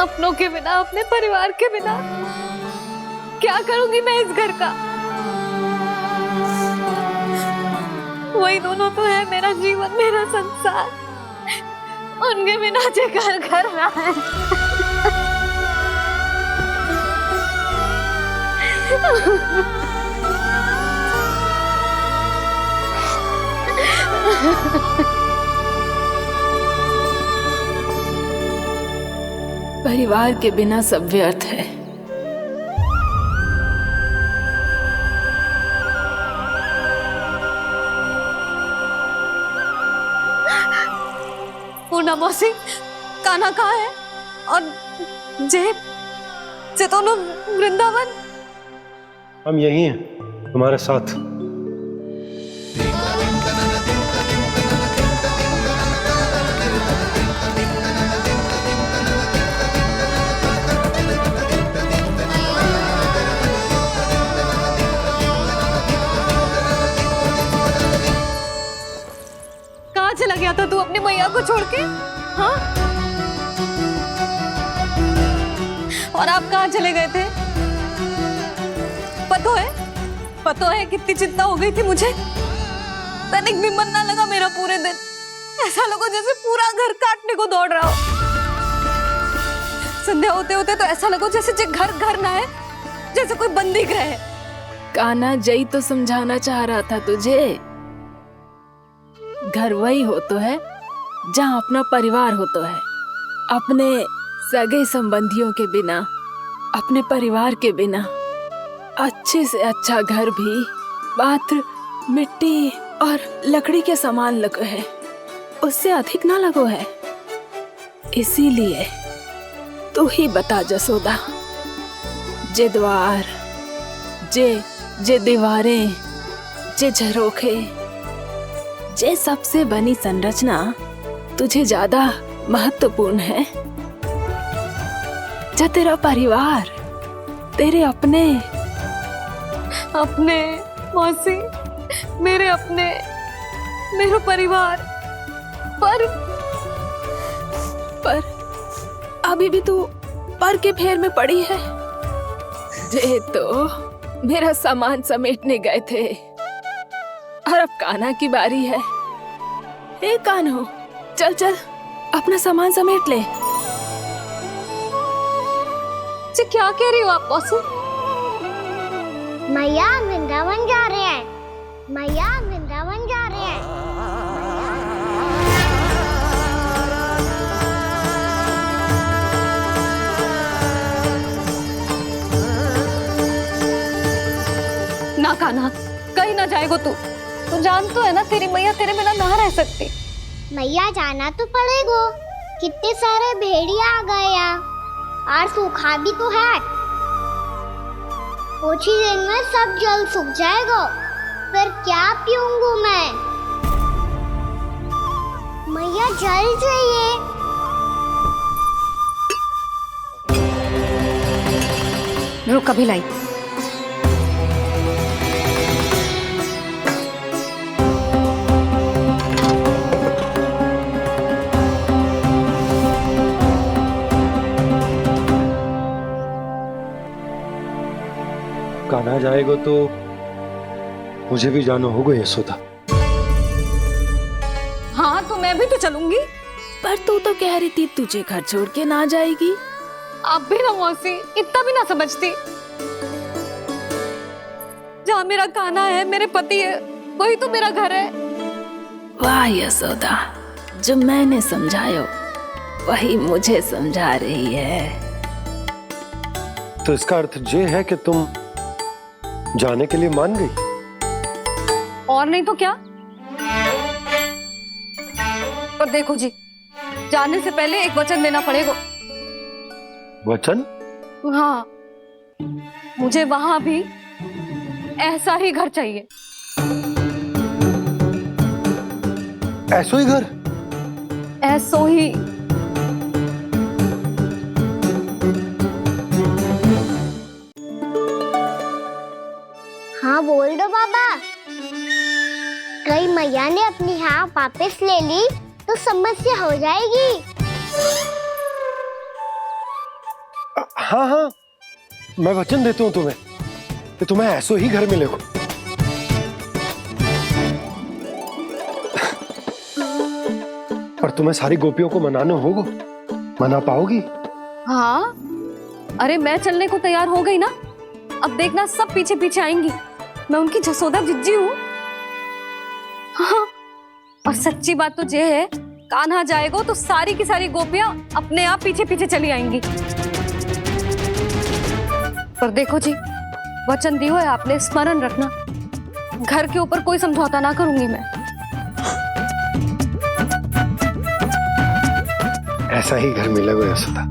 अपनों के बिना, अपने परिवार के बिना क्या करूंगी मैं इस घर का? वही दोनों तो है मेरा जीवन, मेरा संसार। उनके बिना जे घर घर रहा है। परिवार के बिना सब व्यर्थ है। पूनम मौसी, कान्हा कहाँ है? और जे दोनों वृंदावन? हम यही हैं, तुम्हारे साथ। कहाँ चला गया था तू अपनी मैया को छोड़ के? हाँ? और आप कहाँ चले गए थे? पतो है कितनी चिंता हो गई थी मुझे। तनिक भी मन ना लगा मेरा पूरे दिन। ऐसा लगा जैसे पूरा घर काटने को दौड़ रहा हो। संध्या होते होते तो ऐसा लगा जैसे घर घर ना है, जैसे कोई बंदी गृह है। कान्हा जई तो समझाना चाह रहा था तुझे। घर वही हो तो है जहाँ अपना परिवार हो तो है। अपने सगे संबंधियों के बिना, अपने परिवार के बिना अच्छे से अच्छा घर भी मात्र मिट्टी और लकड़ी के समान लगो है, उससे अधिक ना लगो है। इसीलिए तू ही बता जसोदा, जे द्वार, जे दीवारें, जे झरोखे, जे सबसे बनी संरचना तुझे ज्यादा महत्वपूर्ण है? जो तेरा परिवार, तेरे अपने मौसी, मेरे अपने, मेरा परिवार, पर अभी भी तू पर के फेर में पड़ी है। जे तो मेरा सामान समेटने गए थे और अब कान्हा की बारी है। ए कान्हो, चल चल अपना सामान समेट ले। क्या कह रही हो आप मौसी? मैया वृंदावन जा रहे हैं, मैया वृंदावन जा रहे हैं। ना कान्हा, कहीं ना जाएगो तू जान तो है ना तेरी मैया तेरे बिना ना रह सकती। मैया जाना तो पड़ेगा, कितने सारे भेड़िया आ गए यहाँ और सूखा भी तो है। कुछ ही दिन में सब जल सूख जाएगा, फिर क्या पीऊंगा मैं? मैया जल चाहिए। रुक अभी लाई। कान्हा जाएगा तो मुझे भी जाना होगा यशोदा। हाँ तो मैं भी तो चलूंगी। पर तू तो कह रही थी तुझे घर छोड़ के ना जाएगी। आप भी ना मौसी, इतना भी ना समझती। जहाँ मेरा कान्हा है, मेरे पति है, वही तो मेरा घर है। वाह यशोदा, जो मैंने समझायो वही मुझे समझा रही है। तो इसका अर्थ ये है कि तुम जाने के लिए मान गई? और नहीं तो क्या। और देखो जी, जाने से पहले एक वचन देना पड़ेगा। वचन? हाँ, मुझे वहां भी ऐसा ही घर चाहिए। ऐसो ही घर? ऐसो ही। हाँ बोल दो बाबा। कहीं मैया ने अपनी हाँ वापस ले ली तो समस्या हो जाएगी। हाँ हाँ, मैं वचन देता हूँ तुम्हें कि तुम्हें ऐसो ही घर मिलेगा। पर तुम्हें सारी गोपियों को मनाना होगा, मना पाओगी? हाँ, अरे मैं चलने को तैयार हो गई ना। अब देखना सब पीछे पीछे आएंगी। मैं उनकी जसोदा जिज्जी हूँ। हाँ, और सच्ची बात तो ये है, कान्हा जाएगा तो सारी की सारी गोपियां अपने आप पीछे पीछे चली आएंगी। पर देखो जी, वचन दियो है आपने, स्मरण रखना, घर के ऊपर कोई समझौता ना करूंगी मैं। ऐसा ही घर मिलेगा यशोदा।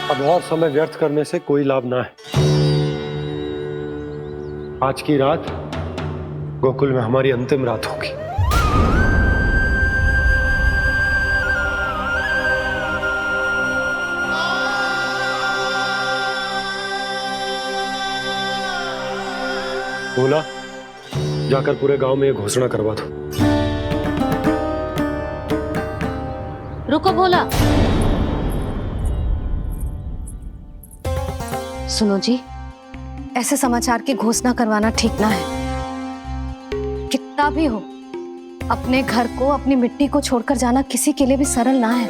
अब और समय व्यर्थ करने से कोई लाभ ना है। आज की रात गोकुल में हमारी अंतिम रात होगी। बोला, जाकर पूरे गांव में ये घोषणा करवा दो। रुको भोला। सुनो जी, ऐसे समाचार की घोषणा करवाना ठीक ना है। कितना भी हो, अपने घर को, अपनी मिट्टी को छोड़कर जाना किसी के लिए भी सरल ना है।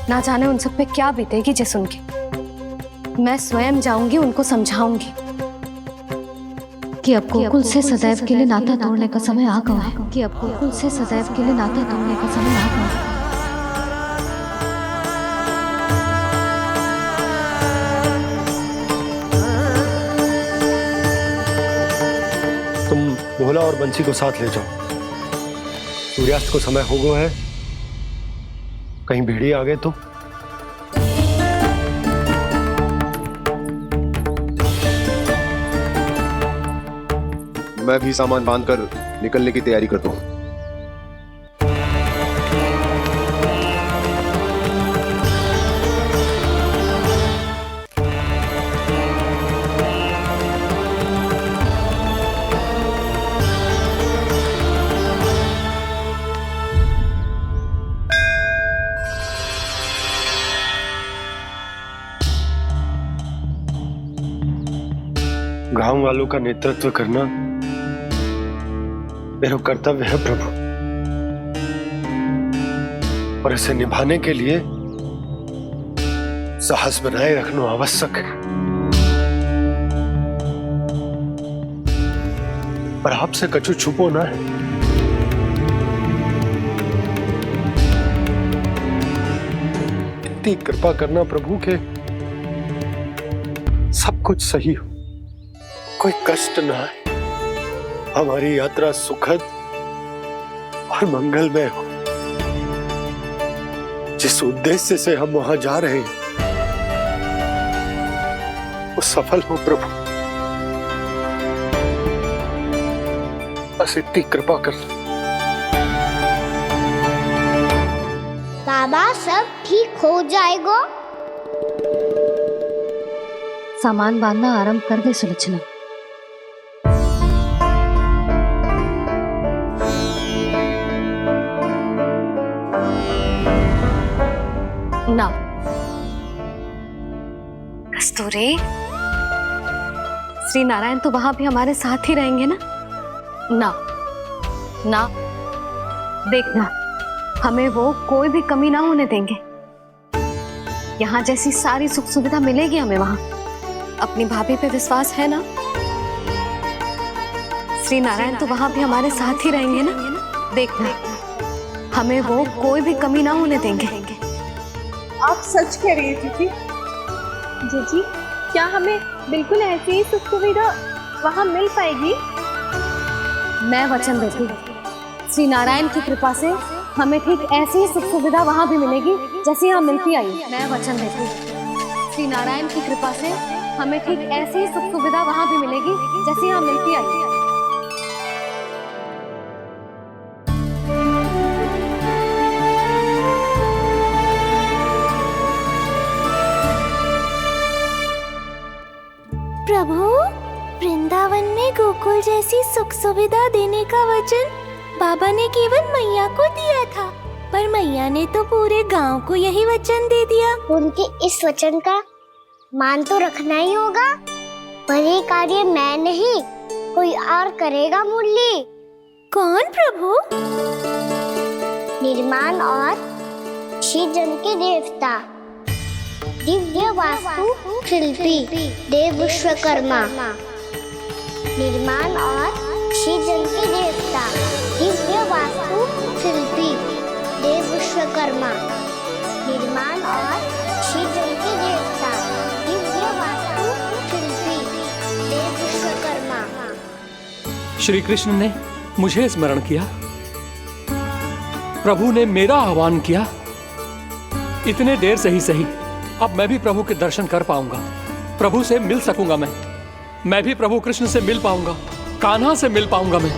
ना जाने उन सब पे क्या बीतेगी जे सुन के। मैं स्वयं जाऊंगी, उनको समझाऊंगी कि अब गोकुल से सदैव के लिए नाता तोड़ने का समय आ गया है, कि अब गोकुल से सदैव के लिए नाता तोड़ने का समय आ गया है। तुम भोला और बंसी को साथ ले जाओ। सूर्यास्त को समय हो गया है, कहीं भेड़िए आ गए तो। मैं भी सामान बांधकर निकलने की तैयारी करता हूँ। गांव वालों का नेतृत्व करना मेरा कर्तव्य है प्रभु, और इसे निभाने के लिए साहस बनाए रखना आवश्यक है। पर आपसे कछु छुपो ना है। इतनी कृपा करना प्रभु के सब कुछ सही हो, कोई कष्ट ना है, हमारी यात्रा सुखद और मंगलमय हो। जिस उद्देश्य से हम वहां जा रहे हैं वो सफल हो प्रभु, बस इतनी कृपा कर। बाबा सब ठीक हो जाएगा। सामान बांधना आरंभ कर दे सुलोचना। ना कस्तूरी, श्री नारायण तो वहां भी हमारे साथ ही रहेंगे ना? ना ना, देखना हमें वो कोई भी कमी ना होने देंगे। यहाँ जैसी सारी सुख सुविधा मिलेगी हमें वहां। अपनी भाभी पे विश्वास है ना? श्री नारायण तो वहां भी हमारे साथ ही रहेंगे ना? देखना हमें वो कोई भी कमी ना होने देंगे। आप सच कह रही है दीदी। जीजी, क्या हमें बिल्कुल ऐसी ही सुख सुविधा वहाँ मिल पाएगी? मैं वचन देती हूँ, श्री नारायण की कृपा से हमें ठीक ऐसी ही सुख सुविधा वहाँ भी मिलेगी जैसी यहाँ मिलती आई। मैं वचन देती हूँ, श्री नारायण की कृपा से हमें ठीक ऐसी ही सुख सुविधा वहाँ भी मिलेगी जैसी यहाँ मिलती आई। प्रभु, वृंदावन में गोकुल जैसी सुख सुविधा देने का वचन बाबा ने केवल मैया को दिया था, पर मैया ने तो पूरे गांव को यही वचन दे दिया। उनके इस वचन का मान तो रखना ही होगा, पर ये कार्य मैं नहीं कोई और करेगा। मुरली कौन प्रभु? निर्माण और सृजन के देवता, दिव्य वास्तु शिल्पी देव विश्वकर्मा। निर्माण और सृजन के देवता, दिव्य वास्तु शिल्पी देव विश्वकर्मा। निर्माण और सृजन के देवता, दिव्य वास्तु शिल्पी देव विश्वकर्मा। श्री कृष्ण ने मुझे स्मरण किया, प्रभु ने मेरा आह्वान किया। इतने देर से ही सही, अब मैं भी प्रभु के दर्शन कर पाऊंगा, प्रभु से मिल सकूंगा। मैं भी प्रभु कृष्ण से मिल पाऊंगा, कान्हा से मिल पाऊंगा मैं।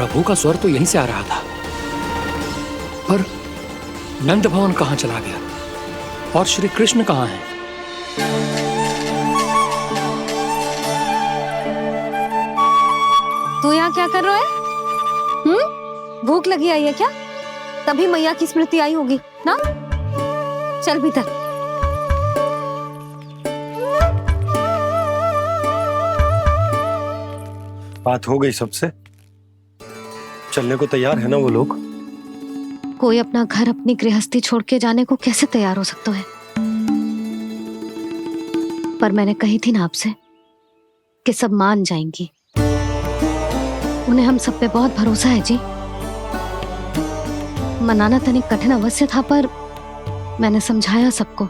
प्रभु का स्वर तो यहीं से आ रहा था, पर नंद भवन कहाँ चला गया और श्री कृष्ण कहाँ हैं? तू यहाँ क्या कर रहा है? भूख लगी आई है क्या? तभी मैया की स्मृति आई होगी ना? चल भीतर। बात हो गई सबसे? चलने को तैयार है ना वो लोग? कोई अपना घर अपनी गृहस्थी छोड़ के जाने को कैसे तैयार हो सकता है? पर मैंने कही थी ना आपसे कि सब मान जाएंगी। उन्हें हम सब पे बहुत भरोसा है जी। मनाना तनिक कठिन अवश्य था, पर मैंने समझाया सबको।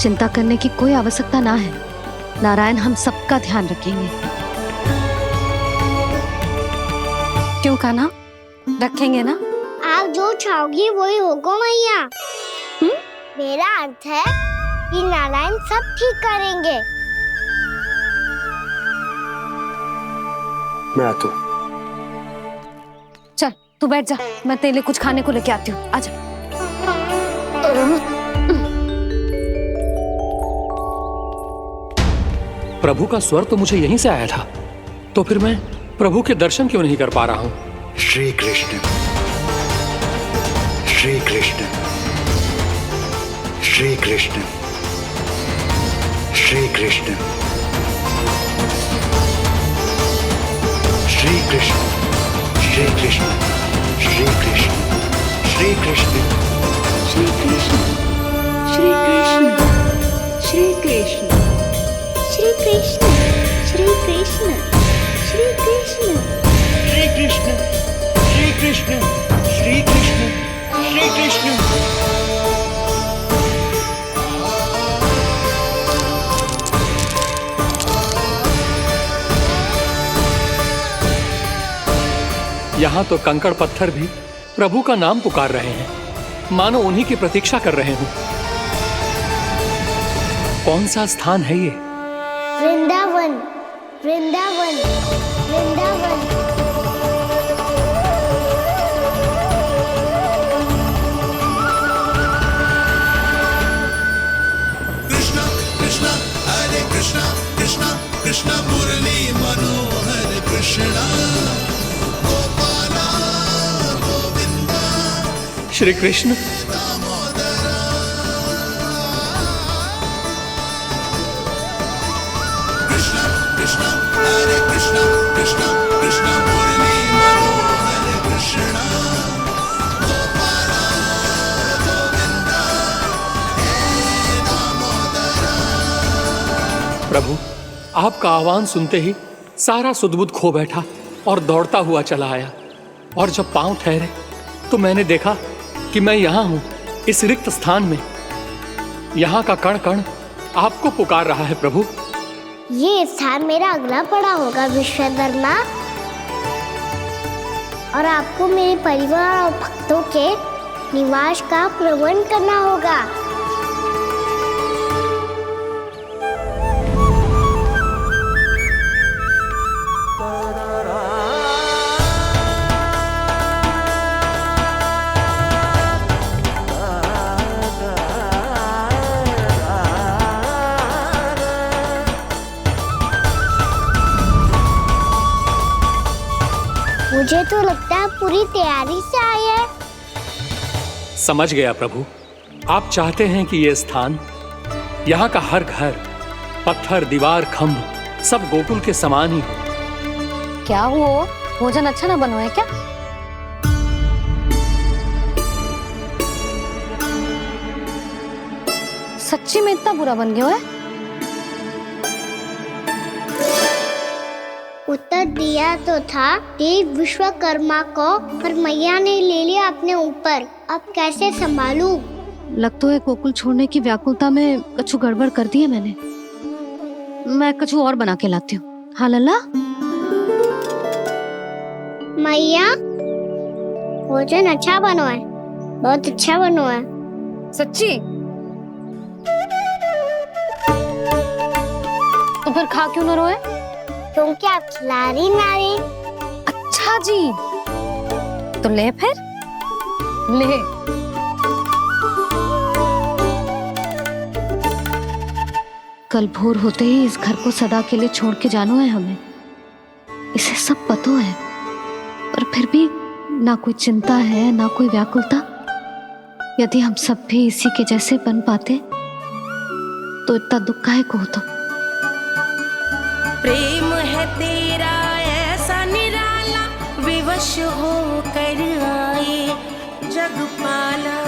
चिंता करने की कोई आवश्यकता ना है। नारायण हम सबका ध्यान रखेंगे। क्यों कान्हा, रखेंगे ना? आप जो चाहोगी वही होगा मैया। मेरा अर्थ है कि नारायण सब ठीक करेंगे। मैं आता हूँ। चल तू बैठ जा, मैं तेरे लिए कुछ खाने को लेके आती हूँ। आजा। प्रभु का स्वर तो मुझे यहीं से आया था, तो फिर मैं प्रभु के दर्शन क्यों नहीं कर पा रहा हूँ? श्री कृष्ण, श्री कृष्ण, श्री कृष्ण, श्री कृष्ण, श्री कृष्ण, श्री कृष्ण, श्री कृष्ण, श्री कृष्ण, श्री कृष्ण, श्री कृष्ण, श्री कृष्ण, श्री कृष्ण, श्री कृष्ण, श्री कृष्ण, श्री कृष्ण, श्री कृष्ण, श्री कृष्ण, श्री कृष्ण। यहाँ तो कंकड़ पत्थर भी प्रभु का नाम पुकार रहे हैं, मानो उन्हीं की प्रतीक्षा कर रहे हो। कौन सा स्थान है ये? वृंदावन, वृंदावन, वृंदावन। कृष्णा कृष्णा हरे कृष्णा, कृष्णा कृष्णा मुरली मनोहर कृष्णा, गोपाला गोविंदा श्री कृष्ण। कृष्णा कृष्णा हरे कृष्णा, कृष्णा कृष्णा मुरली मनोहर कृष्णा, गोपाला गोविंदा हे दामोदरा। प्रभु, आपका आह्वान सुनते ही सारा सुध-बुध खो बैठा और दौड़ता हुआ चला आया। और जब पांव ठहरे तो मैंने देखा कि मैं यहाँ हूँ, इस रिक्त स्थान में। यहाँ का कण कण आपको पुकार रहा है प्रभु। ये स्थान मेरा अगला पड़ा होगा विश्वकर्मा, और आपको मेरे परिवार और भक्तों के निवास का प्रबंध करना होगा। मुझे तो लगता है पूरी तैयारी से आए हैं। समझ गया प्रभु, आप चाहते हैं कि ये स्थान, यहाँ का हर घर, पत्थर, दीवार, खम्भ सब गोकुल के समान ही हो। क्या हुआ? भोजन अच्छा ना बनो है क्या? सच्ची में इतना बुरा बन गया है? उत्तर दिया तो था देव विश्वकर्मा को, पर मैया ने ले लिया अपने ऊपर। अब कैसे संभालूं? लग तो है गोकुल छोड़ने की व्याकुलता में कछु गड़बड़ कर दी है मैंने। मैं कछु और बना के लाती हूँ। हाँ लल्ला? मैया, भोजन अच्छा बनो है, बहुत अच्छा बनो है। सच्ची? तो फिर खा क्यों न रोए? क्योंकि आप खिला रही ना रही। अच्छा अच्छा जी, तो ले फिर ले। कल भोर होते ही इस घर को सदा के लिए छोड़ के जाना है हमें, इसे सब पता है, पर फिर भी ना कोई चिंता है ना कोई व्याकुलता। यदि हम सब भी इसी के जैसे बन पाते तो इतना दुख काहे को होता। प्रेम है तेरा ऐसा निराला, विवश हो कर आए जगपाला।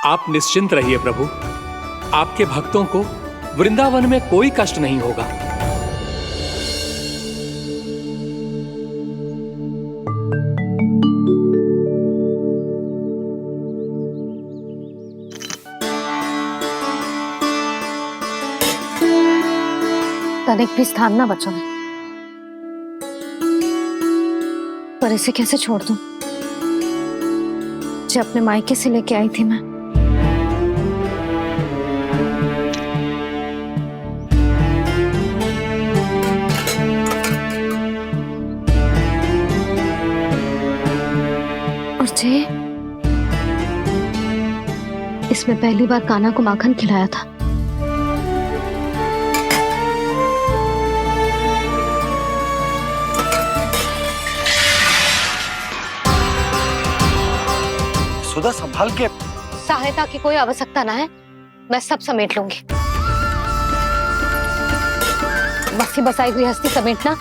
आप निश्चिंत रहिए प्रभु, आपके भक्तों को वृंदावन में कोई कष्ट नहीं होगा। तनिक भी स्थान ना बचो, पर इसे कैसे छोड़ दूं जो अपने मायके से लेके आई थी मैं। और जे इसमें पहली बार कान्हा को माखन खिलाया था। सुधा संभाल के। सहायता की कोई आवश्यकता ना है, मैं सब समेट लूंगी। बसी बसाई गृहस्थी समेटना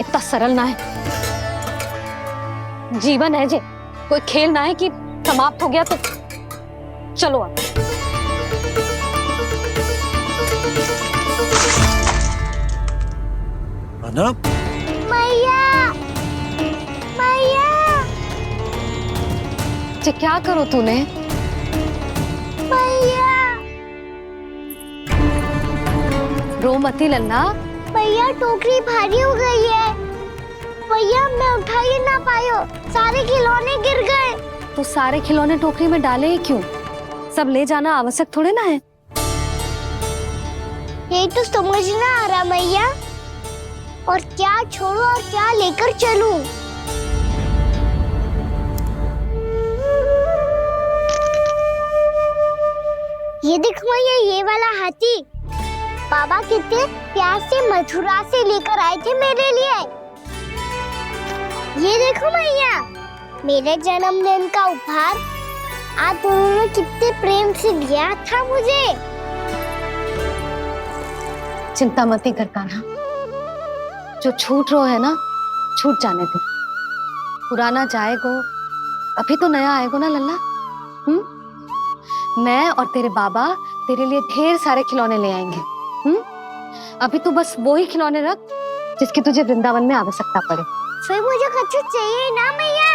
इतना सरल ना है। जीवन है जे, कोई खेल ना है कि समाप्त हो गया तो चलो अब। मैया, मैया। जे क्या करो तूने? मैया, रो मती लल्ला। भैया टोकरी भारी हो गई है। भैया मैं उठा ही ना पायो, सारे खिलौने गिर गए। तो सारे खिलौने टोकरी में डाले ही क्यों? सब ले जाना आवश्यक थोड़े ना है। यही तो समझ ना आ रहा मैया, और क्या छोड़ो और क्या लेकर चलूं? ये देखो मैया, ये वाला हाथी बाबा कितने प्यार से मथुरा से लेकर आए थे मेरे लिए। ये देखो मैया, मेरे जन्मदिन का उपहार आज उन्होंने कितने प्रेम से दिया था मुझे। चिंता मती कर कान्हा, जो छूट रो है ना छूट जाने दे। पुराना जाएगो, अभी तो नया आएगो ना लल्ला। मैं और तेरे बाबा तेरे लिए ढेर सारे खिलौने ले आएंगे। अभी तू बस वो ही खिलौने रख जिसकी तुझे वृंदावन में आवश्यकता पड़े। फिर मुझे कुछ चाहिए ना मैया,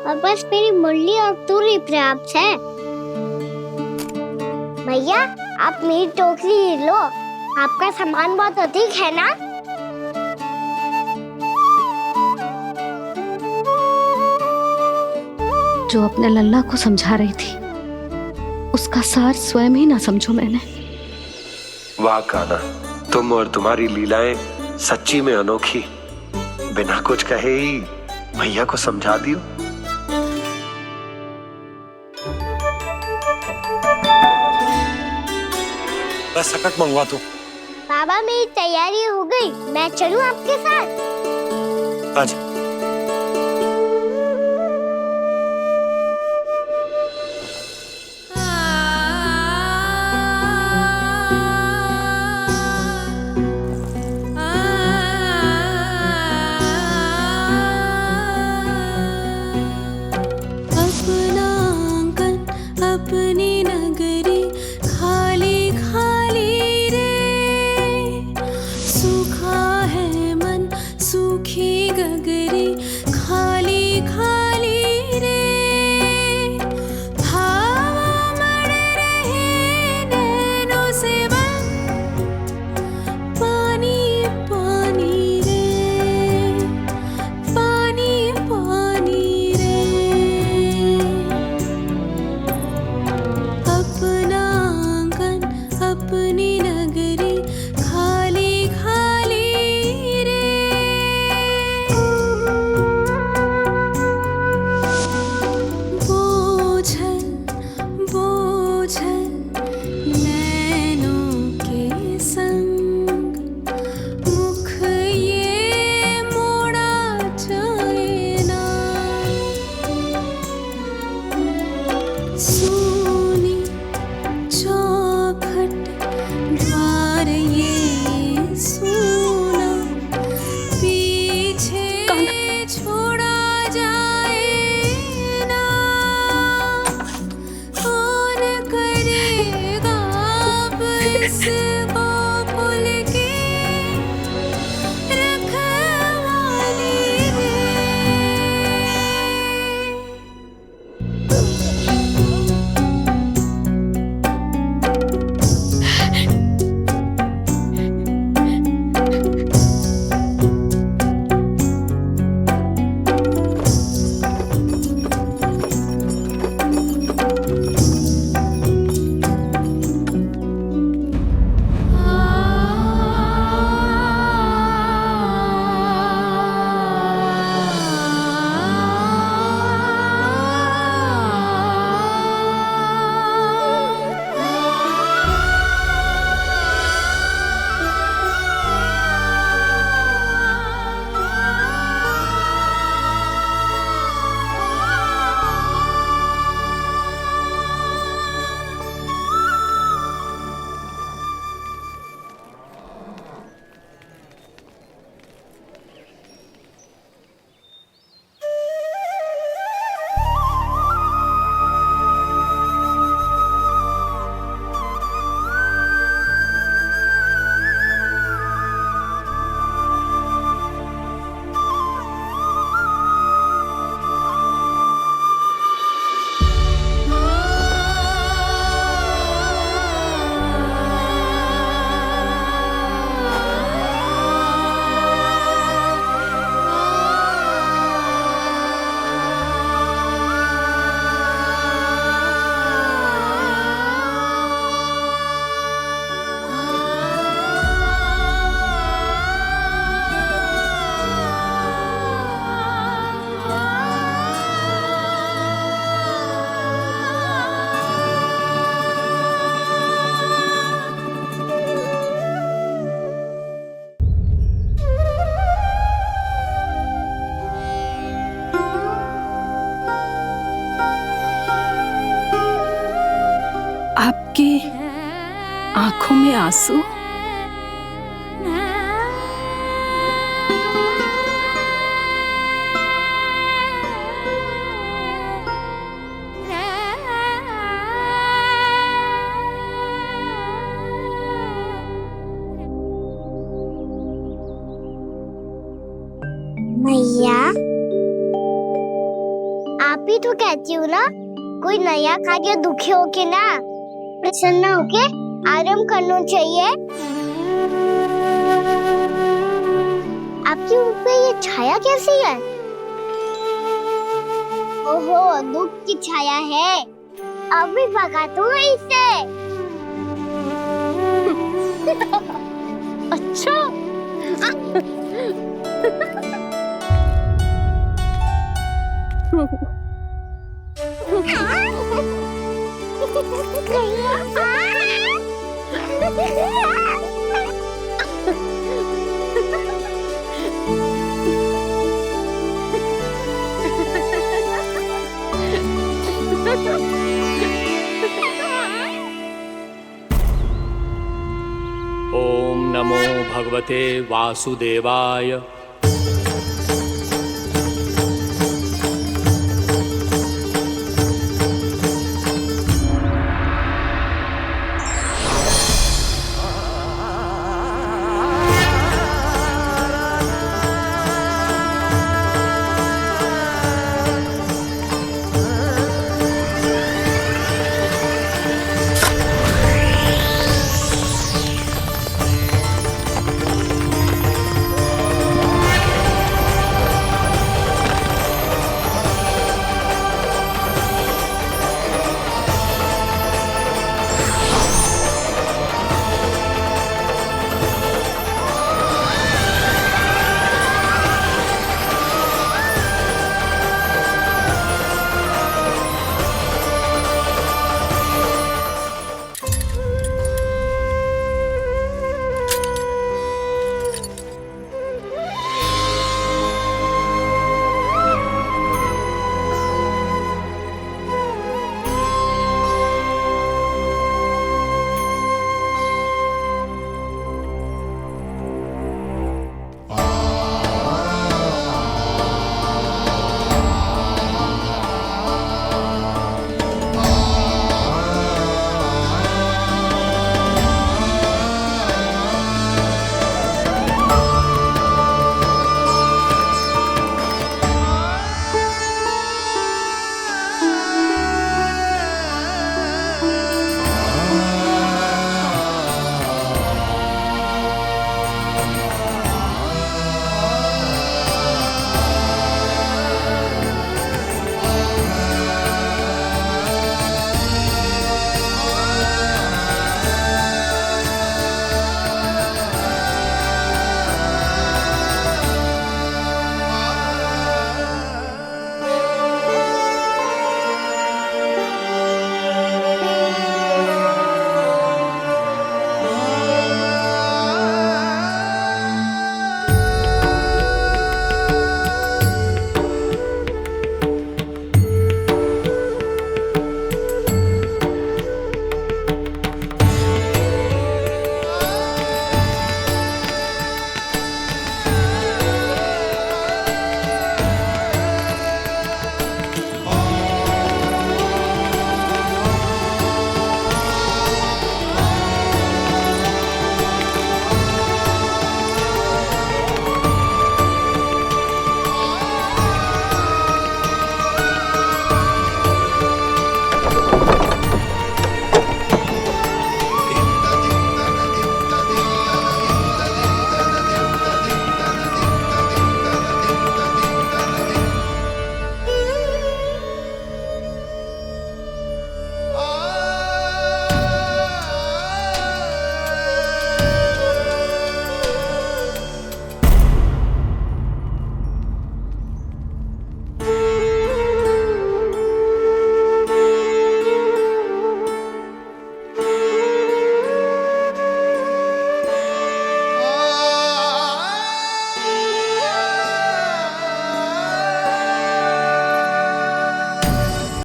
और बस मेरी मुरली और तुरी पर्याप्त है। भैया आप मेरी टोकरी लो, आपका सामान बहुत अधिक है ना। जो अपने लल्ला को समझा रही थी उसका सार स्वयं ही ना समझो मैंने। वाह कान्हा, तुम और तुम्हारी लीलाएं सच्ची में अनोखी। बिना कुछ कहे ही मैया को समझा दियो। बस सकट मंगवा दो। बाबा मेरी तैयारी हो गई, मैं चलूं आपके साथ? आजा। अपना आंगन अपनी नगरी खाली खाली रे, सूखा है मन सूखी गगरी। आंसू। मैया, आप ही तो कहती हो ना, कोई नया कार्य दुखी होके ना प्रसन्न होके आराम करना चाहिए। आपकी मुख पे ये छाया कैसी है? ओहो, दुख की छाया है। अभी भगा दो इसे। अच्छा। ओम नमो भगवते वासुदेवाय।